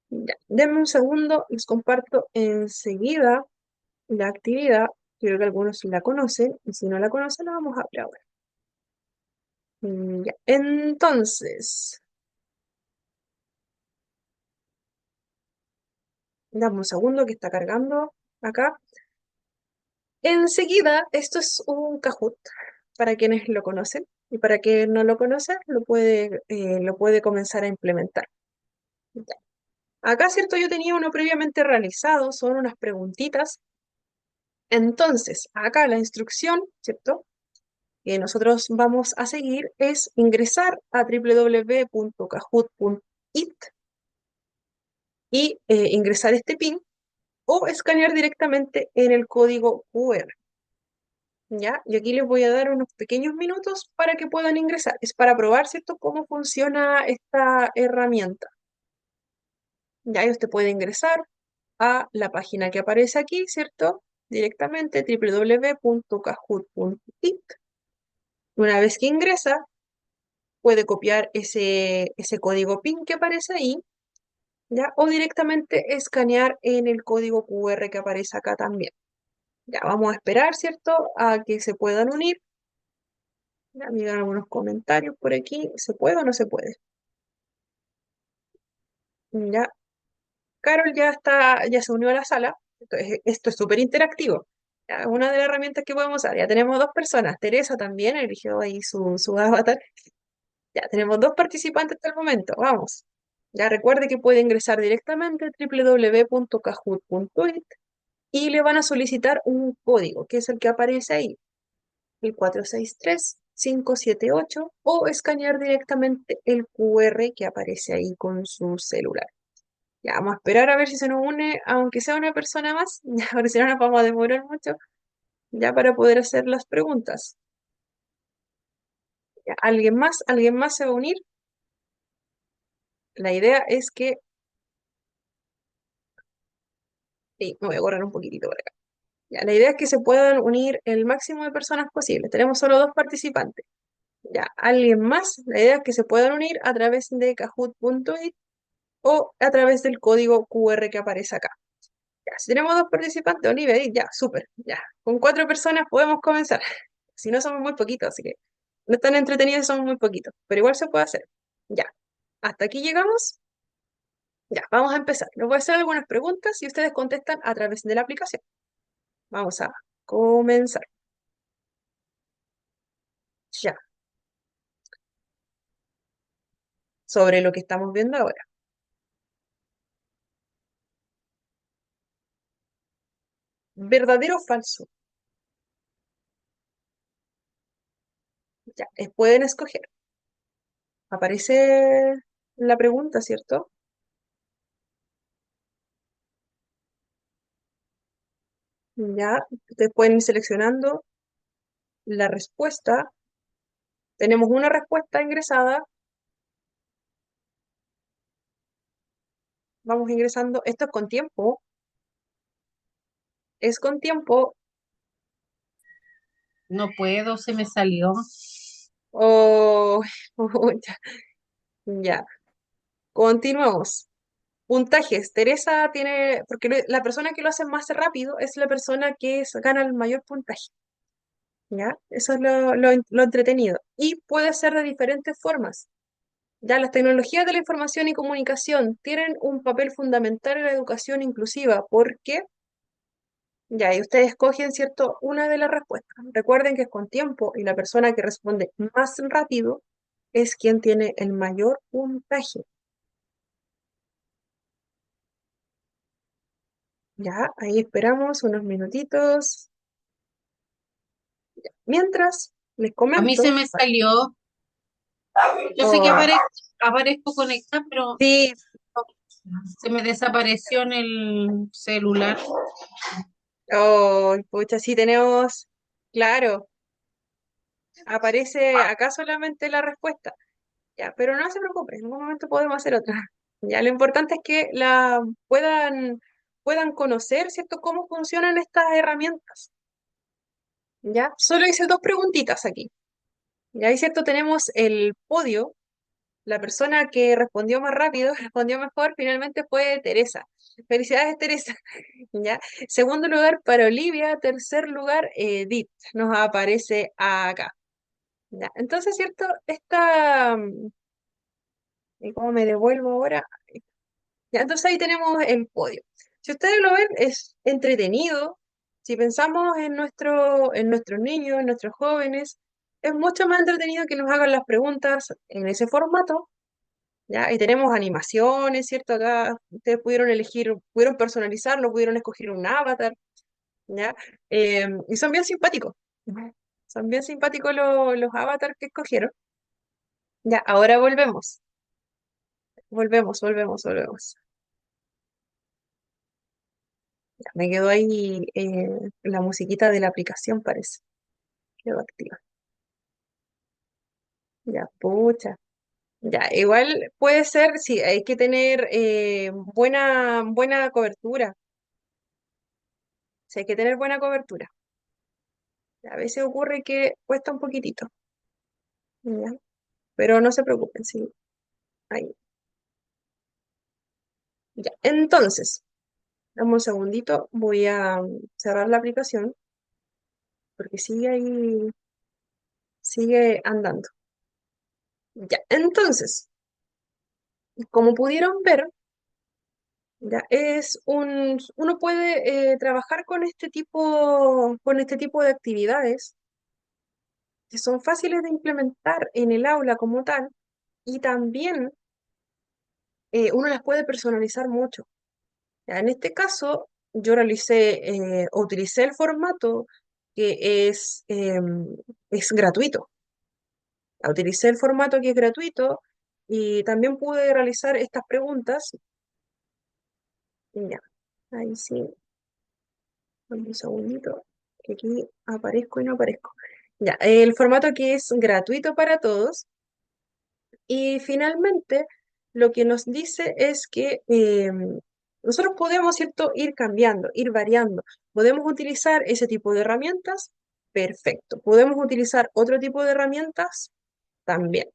Ya, denme un segundo, les comparto enseguida la actividad. Creo que algunos la conocen y si no la conocen la vamos a ver ahora. Ya, entonces, dame un segundo que está cargando acá. Enseguida, esto es un Kahoot para quienes lo conocen y para quien no lo conoce lo puede comenzar a implementar. Ya. Acá, ¿cierto? Yo tenía uno previamente realizado, son unas preguntitas. Entonces, acá la instrucción, ¿cierto? Que nosotros vamos a seguir es ingresar a www.kahoot.it y ingresar este PIN o escanear directamente en el código QR. ¿Ya? Y aquí les voy a dar unos pequeños minutos para que puedan ingresar. Es para probar, ¿cierto?, cómo funciona esta herramienta. Ya usted puede ingresar a la página que aparece aquí, ¿cierto? Directamente www.kahoot.it. Una vez que ingresa, puede copiar ese código PIN que aparece ahí, ¿ya? O directamente escanear en el código QR que aparece acá también. Ya vamos a esperar, ¿cierto?, a que se puedan unir. Ya miran algunos comentarios por aquí. ¿Se puede o no se puede? Ya. Carol ya se unió a la sala. Esto es súper interactivo. Ya, una de las herramientas que podemos usar. Ya tenemos dos personas. Teresa también eligió ahí su avatar. Ya tenemos dos participantes hasta el momento. Vamos. Ya recuerde que puede ingresar directamente a www.kahoot.it y le van a solicitar un código, que es el que aparece ahí, el 463-578, o escanear directamente el QR que aparece ahí con su celular. Ya, vamos a esperar a ver si se nos une, aunque sea una persona más, ya, porque si no nos vamos a demorar mucho, ya para poder hacer las preguntas. Ya, ¿alguien más se va a unir? La idea es que, sí, me voy a correr un poquitito por acá. Ya, la idea es que se puedan unir el máximo de personas posible. Tenemos solo dos participantes. Ya, ¿alguien más? La idea es que se puedan unir a través de kahoot.it o a través del código QR que aparece acá. Ya, si tenemos dos participantes, Olivia, ya, súper, ya. Con cuatro personas podemos comenzar. Si no, somos muy poquitos, así que no están entretenidos, somos muy poquitos, pero igual se puede hacer. Ya, hasta aquí llegamos. Ya, vamos a empezar. Les voy a hacer algunas preguntas y ustedes contestan a través de la aplicación. Vamos a comenzar. Ya, sobre lo que estamos viendo ahora. ¿Verdadero o falso? Ya, pueden escoger. Aparece la pregunta, ¿cierto? Ya, ustedes pueden ir seleccionando la respuesta. Tenemos una respuesta ingresada. Vamos ingresando. Esto es con tiempo. Es con tiempo. No puedo, se me salió. O ya, ya. Continuamos. Puntajes. Teresa tiene, porque la persona que lo hace más rápido es la persona que gana el mayor puntaje. ¿Ya? Eso es lo entretenido. Y puede ser de diferentes formas. Ya las tecnologías de la información y comunicación tienen un papel fundamental en la educación inclusiva porque, ya, y ustedes escogen, ¿cierto?, una de las respuestas. Recuerden que es con tiempo y la persona que responde más rápido es quien tiene el mayor puntaje. Ya, ahí esperamos unos minutitos. Mientras, les A mí se comento. me salió. Yo sé que Oh, aparezco conectada, pero sí, Se me desapareció en el celular. Oh, pucha, sí tenemos, claro, aparece acá solamente la respuesta. Ya, pero no se preocupe, en un momento podemos hacer otra. Ya, lo importante es que puedan conocer, ¿cierto?, cómo funcionan estas herramientas. Ya, solo hice dos preguntitas aquí. Ya, y cierto, tenemos el podio. La persona que respondió más rápido, respondió mejor, finalmente fue Teresa. Felicidades, Teresa. ¿Ya? Segundo lugar para Olivia, tercer lugar Edith, nos aparece acá. ¿Ya? Entonces, ¿cierto? ¿Y cómo me devuelvo ahora? Ya, entonces ahí tenemos el podio. Si ustedes lo ven, es entretenido. Si pensamos en nuestros niños, en nuestros jóvenes, es mucho más entretenido que nos hagan las preguntas en ese formato. ¿Ya? Y tenemos animaciones, ¿cierto? Acá ustedes pudieron elegir, pudieron personalizarlo, pudieron escoger un avatar, ¿ya? Y son bien simpáticos. Ujú. Son bien simpáticos los avatars que escogieron. Ya, ahora volvemos. Ya, me quedó ahí la musiquita de la aplicación, parece. Quedó activa. Ya, pucha. Ya, igual puede ser, sí, hay que tener buena cobertura. Sí, hay que tener buena cobertura. A veces ocurre que cuesta un poquitito, ¿ya? Pero no se preocupen, sí, ahí. Ya. Entonces, dame un segundito, voy a cerrar la aplicación porque sigue ahí, sigue andando. Ya, entonces, como pudieron ver, ya uno puede trabajar con este tipo de actividades que son fáciles de implementar en el aula como tal y también uno las puede personalizar mucho. Ya, en este caso, yo o utilicé el formato que es gratuito. Utilicé el formato que es gratuito y también pude realizar estas preguntas. Ya, ahí sí, dame un segundito, que aquí aparezco y no aparezco. Ya, el formato que es gratuito para todos. Y finalmente, lo que nos dice es que nosotros podemos, ¿cierto?, ir cambiando, ir variando. Podemos utilizar ese tipo de herramientas, perfecto. Podemos utilizar otro tipo de herramientas, también.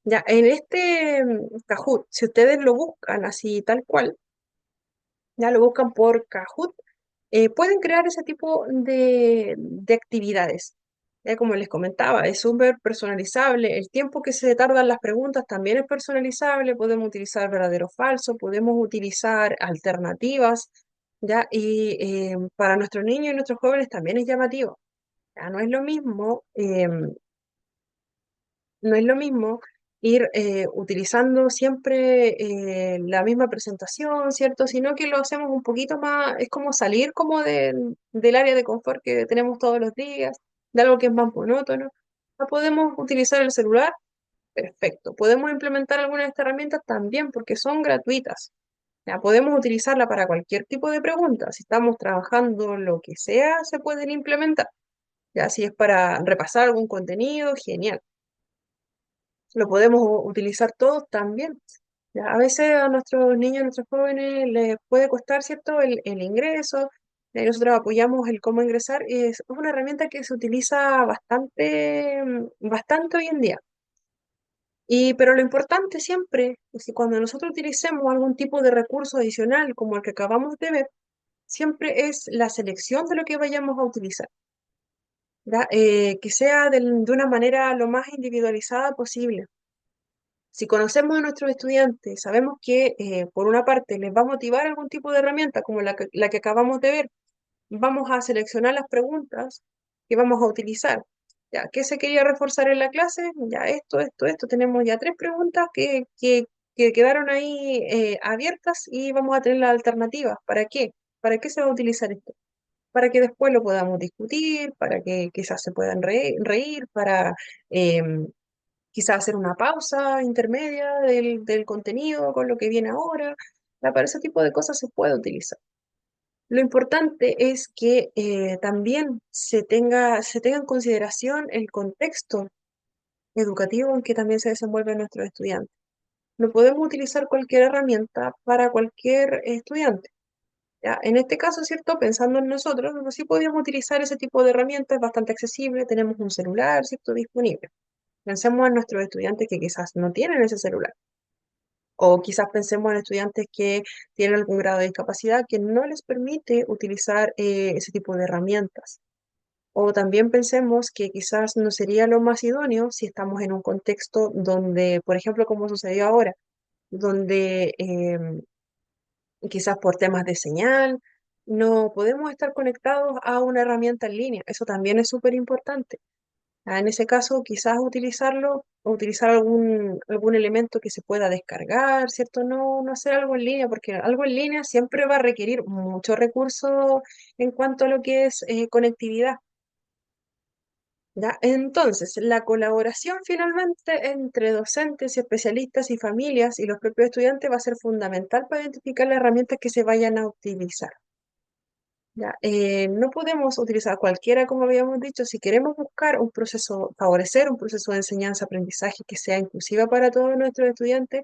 Ya, en este Kahoot, si ustedes lo buscan así tal cual, ya lo buscan por Kahoot, pueden crear ese tipo de actividades. Ya como les comentaba, es súper personalizable. El tiempo que se tardan las preguntas también es personalizable. Podemos utilizar verdadero o falso, podemos utilizar alternativas, ¿ya? Y para nuestros niños y nuestros jóvenes también es llamativo. Ya no es lo mismo. No es lo mismo ir utilizando siempre la misma presentación, ¿cierto? Sino que lo hacemos un poquito más, es como salir como del área de confort que tenemos todos los días, de algo que es más monótono. No podemos utilizar el celular, perfecto. Podemos implementar algunas de estas herramientas también porque son gratuitas. Ya, podemos utilizarla para cualquier tipo de pregunta. Si estamos trabajando lo que sea, se pueden implementar. Ya, si es para repasar algún contenido, genial, lo podemos utilizar todos también. Ya, a veces a nuestros niños, a nuestros jóvenes les puede costar, ¿cierto?, el ingreso. Nosotros apoyamos el cómo ingresar. Es una herramienta que se utiliza bastante hoy en día. Pero lo importante siempre es que cuando nosotros utilicemos algún tipo de recurso adicional, como el que acabamos de ver, siempre es la selección de lo que vayamos a utilizar. ¿Ya? Que sea de una manera lo más individualizada posible. Si conocemos a nuestros estudiantes, sabemos que por una parte les va a motivar algún tipo de herramienta como la que acabamos de ver, vamos a seleccionar las preguntas que vamos a utilizar. Ya, ¿qué se quería reforzar en la clase? Ya esto. Tenemos ya tres preguntas que quedaron ahí abiertas y vamos a tener las alternativas. ¿Para qué? ¿Para qué se va a utilizar esto? Para que después lo podamos discutir, para que quizás se puedan reír, para em, quizás hacer una pausa intermedia del contenido con lo que viene ahora. Ya, para ese tipo de cosas se puede utilizar. Lo importante es que también se tenga en consideración el contexto educativo en que también se desenvuelven nuestros estudiantes. No podemos utilizar cualquier herramienta para cualquier estudiante. ¿Ya? En este caso, ¿cierto? Pensando en nosotros, sí podríamos utilizar ese tipo de herramientas, es bastante accesible, tenemos un celular, ¿cierto? Disponible. Pensemos en nuestros estudiantes que quizás no tienen ese celular, o quizás pensemos en estudiantes que tienen algún grado de discapacidad que no les permite utilizar ese tipo de herramientas. O también pensemos que quizás no sería lo más idóneo si estamos en un contexto donde, por ejemplo, como sucedió ahora, donde quizás por temas de señal, no podemos estar conectados a una herramienta en línea. Eso también es súper importante. En ese caso, quizás utilizarlo, o utilizar algún elemento que se pueda descargar, ¿cierto? No hacer algo en línea, porque algo en línea siempre va a requerir mucho recurso en cuanto a lo que es conectividad. ¿Ya? Entonces, la colaboración finalmente entre docentes y especialistas y familias y los propios estudiantes va a ser fundamental para identificar las herramientas que se vayan a utilizar. ¿Ya? No podemos utilizar cualquiera, como habíamos dicho, si queremos buscar un proceso, favorecer un proceso de enseñanza-aprendizaje que sea inclusiva para todos nuestros estudiantes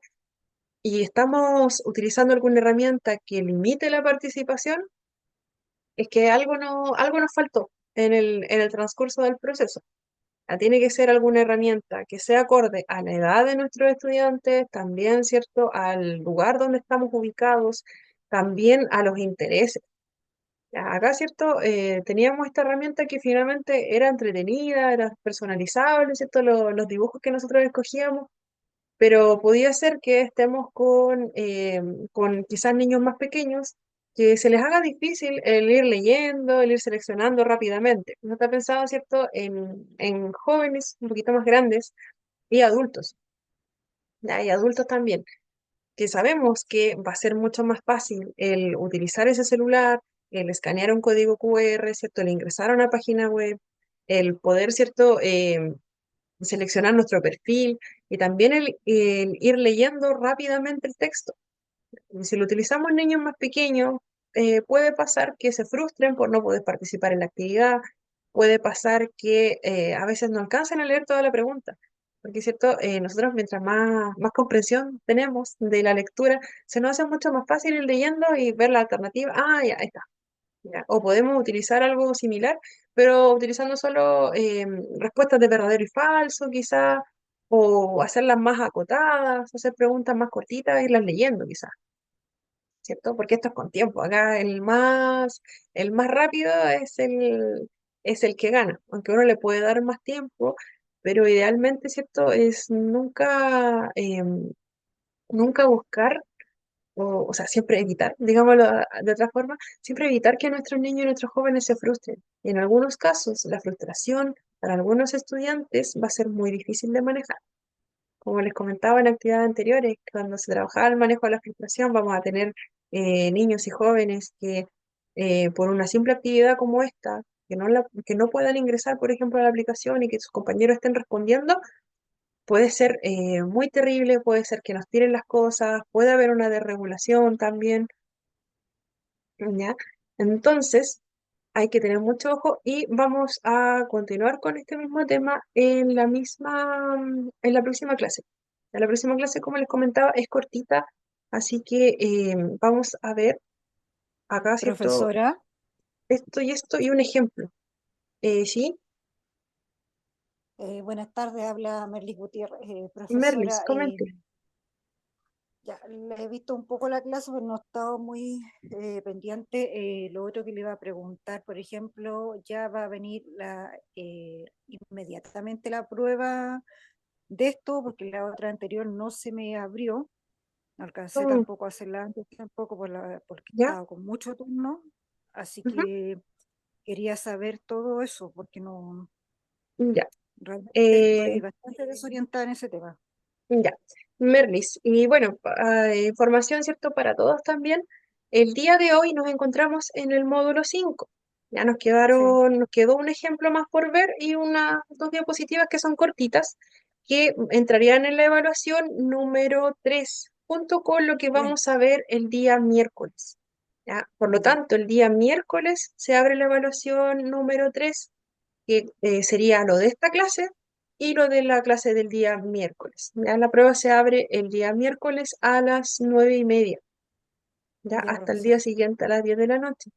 y estamos utilizando alguna herramienta que limite la participación, es que algo nos faltó en el transcurso del proceso. Tiene que ser alguna herramienta que sea acorde a la edad de nuestros estudiantes, también, ¿cierto?, al lugar donde estamos ubicados, también a los intereses. Acá, ¿cierto? Teníamos esta herramienta que finalmente era entretenida, era personalizable, ¿cierto? Los dibujos que nosotros escogíamos, pero podía ser que estemos con quizás niños más pequeños que se les haga difícil el ir leyendo, el ir seleccionando rápidamente. No está pensado, ¿cierto?, en jóvenes un poquito más grandes y adultos, ¿ya? Y adultos también, que sabemos que va a ser mucho más fácil el utilizar ese celular, el escanear un código QR, ¿cierto? El ingresar a una página web, el poder, ¿cierto? Seleccionar nuestro perfil y también el ir leyendo rápidamente el texto. Y si lo utilizamos en niños más pequeños, puede pasar que se frustren por no poder participar en la actividad, puede pasar que a veces no alcancen a leer toda la pregunta, porque es cierto, nosotros mientras más comprensión tenemos de la lectura, se nos hace mucho más fácil ir leyendo y ver la alternativa. Ah, ya, ahí está. Ya. O podemos utilizar algo similar, pero utilizando solo respuestas de verdadero y falso, quizás, o hacerlas más acotadas, hacer preguntas más cortitas, irlas leyendo, quizás. ¿Cierto? Porque esto es con tiempo. Acá el más rápido es el que gana, aunque uno le puede dar más tiempo, pero idealmente, ¿cierto? Es nunca buscar, o sea, siempre evitar, digámoslo de otra forma, siempre evitar que nuestros niños y nuestros jóvenes se frustren. Y en algunos casos, la frustración para algunos estudiantes va a ser muy difícil de manejar. Como les comentaba en actividades anteriores, cuando se trabajaba el manejo de la frustración, vamos a tener niños y jóvenes que por una simple actividad como esta, que no puedan ingresar, por ejemplo, a la aplicación y que sus compañeros estén respondiendo, puede ser muy terrible, puede ser que nos tiren las cosas, puede haber una desregulación también, ¿ya? Entonces, hay que tener mucho ojo y vamos a continuar con este mismo tema en la próxima clase. En la próxima clase, como les comentaba, es cortita, así que vamos a ver acá, ¿cierto? Profesora, Esto y un ejemplo. ¿Sí? buenas tardes, habla Merly Gutiérrez. Merlis, Profesora, comente. ya le he visto un poco la clase, pero no he estado muy pendiente. Lo otro que le iba a preguntar, por ejemplo, ya va a venir inmediatamente la prueba de esto, porque la otra anterior no se me abrió. No alcancé Mm, tampoco a hacerla antes, tampoco porque ¿ya? estaba con mucho turno. Así Ujú, que quería saber todo eso, porque no, ya. realmente Eh, estoy bastante desorientada en ese tema. Ya, Merlis. Y bueno, información, ¿cierto? Para todos también. El día de hoy nos encontramos en el módulo 5. Ya Sí, nos quedó un ejemplo más por ver y unas dos diapositivas que son cortitas, que entrarían en la evaluación número 3. junto con lo que Ya, vamos a ver el día miércoles. ¿Ya? Por lo ya, tanto, el día miércoles se abre la evaluación número 3, que sería lo de esta clase y lo de la clase del día miércoles. ¿Ya? La prueba se abre el día miércoles a las 9:30, ¿ya? ya, Hasta el profesora. día siguiente a las 10 de la noche.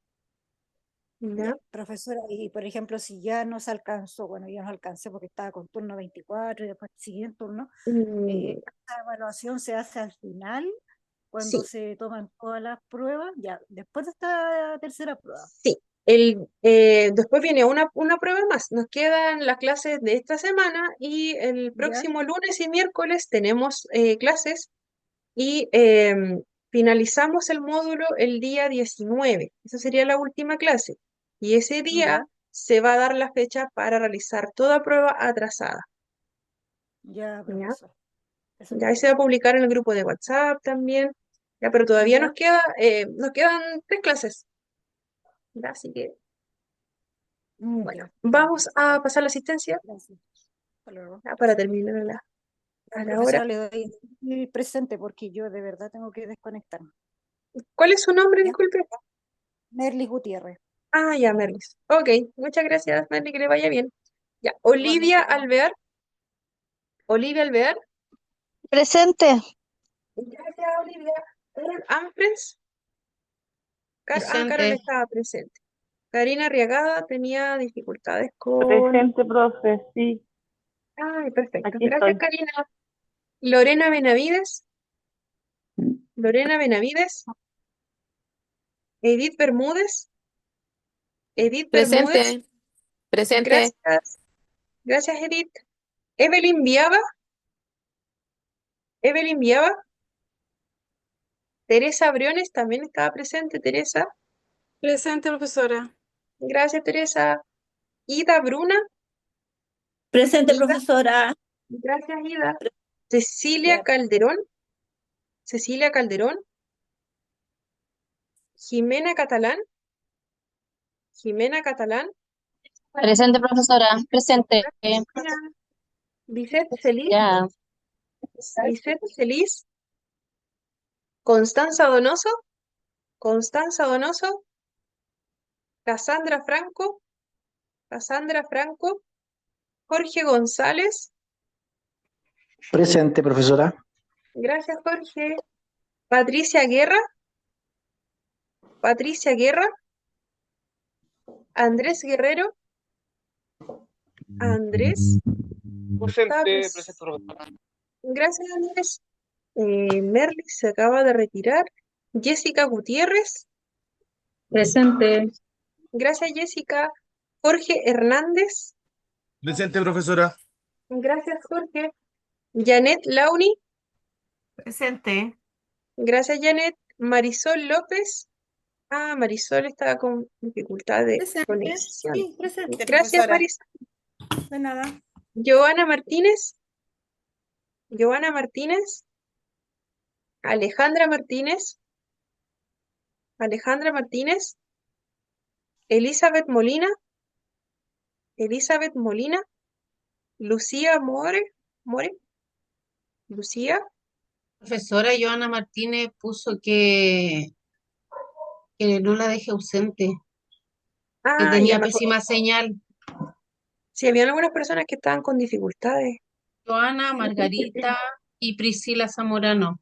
Ya, ¿Ya? profesora, y por ejemplo, si ya no se alcanzó, bueno, yo no alcancé porque estaba con turno 24 y después siguiente turno, Mm, esta evaluación se hace al final, cuando sí, se toman todas las pruebas, ya, después de esta tercera prueba, sí. Después viene una prueba más. Nos quedan las clases de esta semana y el ¿ya? próximo lunes y miércoles tenemos clases y finalizamos el módulo el día 19. Esa sería la última clase. Y ese día Ya, se va a dar la fecha para realizar toda prueba atrasada. ya, ¿Ya? profesor, eso Ya me ahí se va a parece. publicar en el grupo de WhatsApp también. Ya, pero todavía Ya, nos quedan 3 clases. ¿Ya? Así que, bueno, ya, ya, vamos a pasar la asistencia, gracias. Hasta luego, ya, para gracias. terminar Ya, a la hora. profesora, le doy el presente porque yo de verdad tengo que desconectarme. ¿Cuál es su nombre? ¿Ya? Disculpe. Merly Gutiérrez. Ah, ya, Merlis. Ok, muchas gracias, Merlis, que le vaya bien. Ya, Olivia Igualmente, Alvear. Olivia Alvear. Presente, Gracias, Olivia. Carol Amprens. Carol Presente. estaba presente. Karina Arriagada tenía dificultades con... Presente, profe, sí, Ay, perfecto. aquí Gracias, estoy. Karina. Lorena Benavides. Lorena Benavides. Edith Bermúdez. Edith Bermúdez. Presente, presente, Gracias. Gracias, Edith. Evelyn Viaba. Evelyn Viaba. Teresa Briones también estaba presente, Teresa. Presente, profesora. Gracias, Teresa. Ida Bruna. presente, Ida. profesora. Gracias, Ida. Cecilia Ya, Calderón. Cecilia Calderón. Jimena Catalán. Jimena Catalán. presente, profesora, presente. Jimena. Lisette Celis. Ya, Lisette Celis. Constanza Donoso. Constanza Donoso. Cassandra Franco. Cassandra Franco. Jorge González. Presente, profesora. Gracias, Jorge. Patricia Guerra. Patricia Guerra. Andrés Guerrero. Andrés. Está Presente, presente, profesor. Gracias, Andrés. Merly se acaba de retirar. Jessica Gutiérrez. Presente. Gracias, Jessica. Jorge Hernández. Presente, profesora. Gracias, Jorge. Janet Launi. Presente. Gracias, Janet. Marisol López. Ah, Marisol estaba con dificultad de Presente. conexión. Sí, presente, Gracias, profesora. Marisol. De nada. Joana Martínez. Joana Martínez. Alejandra Martínez. Alejandra Martínez. Elizabeth Molina. Elizabeth Molina. Lucía More. More. Lucía. Profesora Joana Martínez puso que no la deje ausente, que Ah, ya tenía me acuerdo. pésima señal. Sí, había algunas personas que estaban con dificultades. Joana, Margarita y Priscila Zamorano.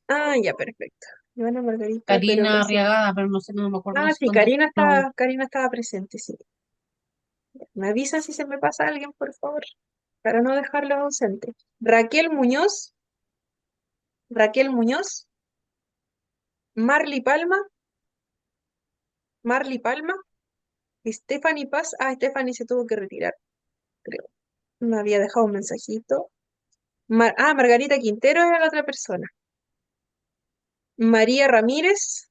Ah, ya, perfecto. Joana Margarita, pero Karina Priscila. Arriagada, pero no sé, no me acuerdo Ah, si sí, contestó. No. Karina estaba presente, sí. Me avisan si se me pasa alguien, por favor, para no dejarlo ausente. Raquel Muñoz. Raquel Muñoz. Marly Palma. Marly Palma. Stephanie Paz. Ah, Stephanie se tuvo que retirar, creo. Me había dejado un mensajito. Margarita Quintero era la otra persona. María Ramírez.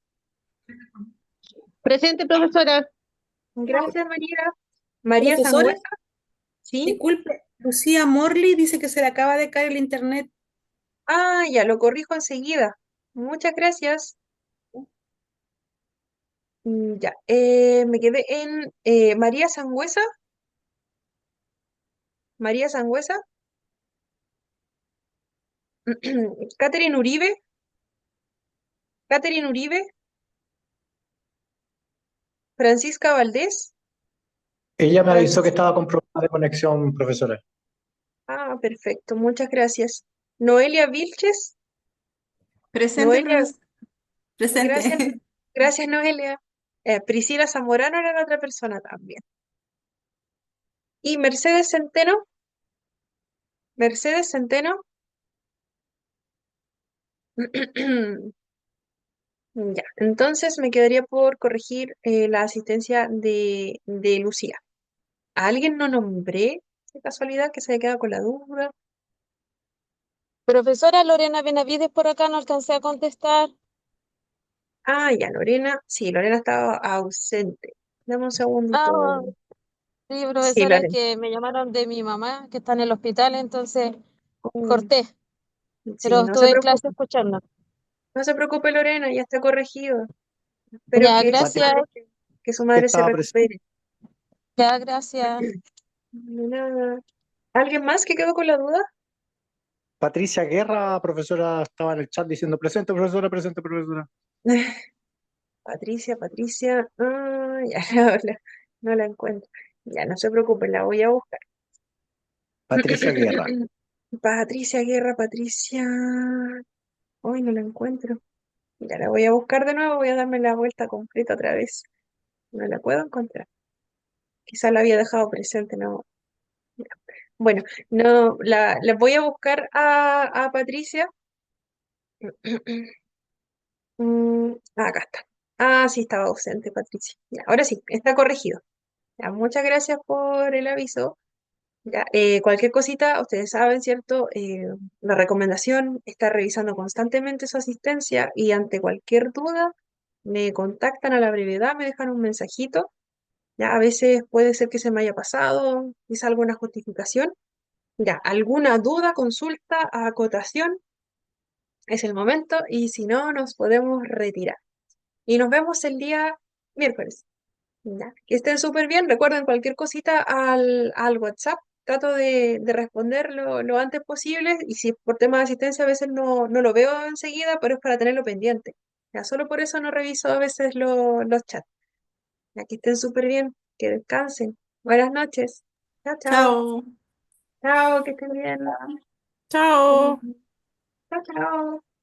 presente, profesora. Gracias, María. María Profesora, Sangüesa. Sí. disculpe, Lucía Morley dice que se le acaba de caer el internet. Ah, ya, lo corrijo enseguida. Muchas gracias. Ya, me quedé en María Sangüesa. María Sangüesa. Catherine Uribe. Catherine Uribe, Francisca Valdés, Ella me avisó que Francis- estaba con problemas de conexión, profesora. perfecto, muchas gracias. Noelia Vilches, Presente, Noelia, profesor. gracias, Presente. gracias Noelia. Priscila Zamorano era la otra persona también. Y Mercedes Centeno. Ya, entonces me quedaría por corregir la asistencia de Lucía. ¿A alguien no nombré de casualidad que se haya quedado con la duda? Profesora Lorena Benavides por acá, no alcancé a contestar. Ya, Lorena. Sí, Lorena estaba ausente. Dame un Ah, segundito. sí, Sí, profesora, es Lorena. que me llamaron de mi mamá, que está en el hospital, entonces Mm, corté, pero sí, no se estuve en clase preocupe. escuchando. No se preocupe, Lorena, ya está corregido. Espero Ya, que su Patricia gracias, que su madre se estaba presente. recupere. ya, gracias. De nada. ¿Alguien más que quedó con la duda? Patricia Guerra, profesora, estaba en el chat diciendo presente, profesora, presente, profesora. Patricia. Ya no la encuentro. Ya, no se preocupe, la voy a buscar. Patricia Guerra. Patricia Guerra, Patricia. Hoy no la encuentro. Ya la voy a buscar de nuevo, voy a darme la vuelta completa otra vez. No la puedo encontrar. Quizá la había dejado presente, no. Ya. Bueno, no, la voy a buscar a Patricia. Acá está. Sí, estaba ausente, Patricia. Ya, ahora sí, está corregido. Ya, muchas gracias por el aviso. Ya, cualquier cosita, ustedes saben, ¿cierto? La recomendación está revisando constantemente su asistencia y ante cualquier duda me contactan a la brevedad, me dejan un mensajito. Ya, a veces puede ser que se me haya pasado, quizá alguna justificación. Ya, alguna duda, consulta, acotación, es el momento y si no, nos podemos retirar. Y nos vemos el día miércoles. Ya, que estén súper bien. Recuerden cualquier cosita al WhatsApp. Trato de responder lo antes posible y si por tema de asistencia a veces no lo veo enseguida, pero es para tenerlo pendiente. Ya, solo por eso no reviso a veces los chats. Ya, que estén súper bien, que descansen. Buenas noches. Chao, chao. Chao. Chao, que estén bien. Chao. Chao, chao.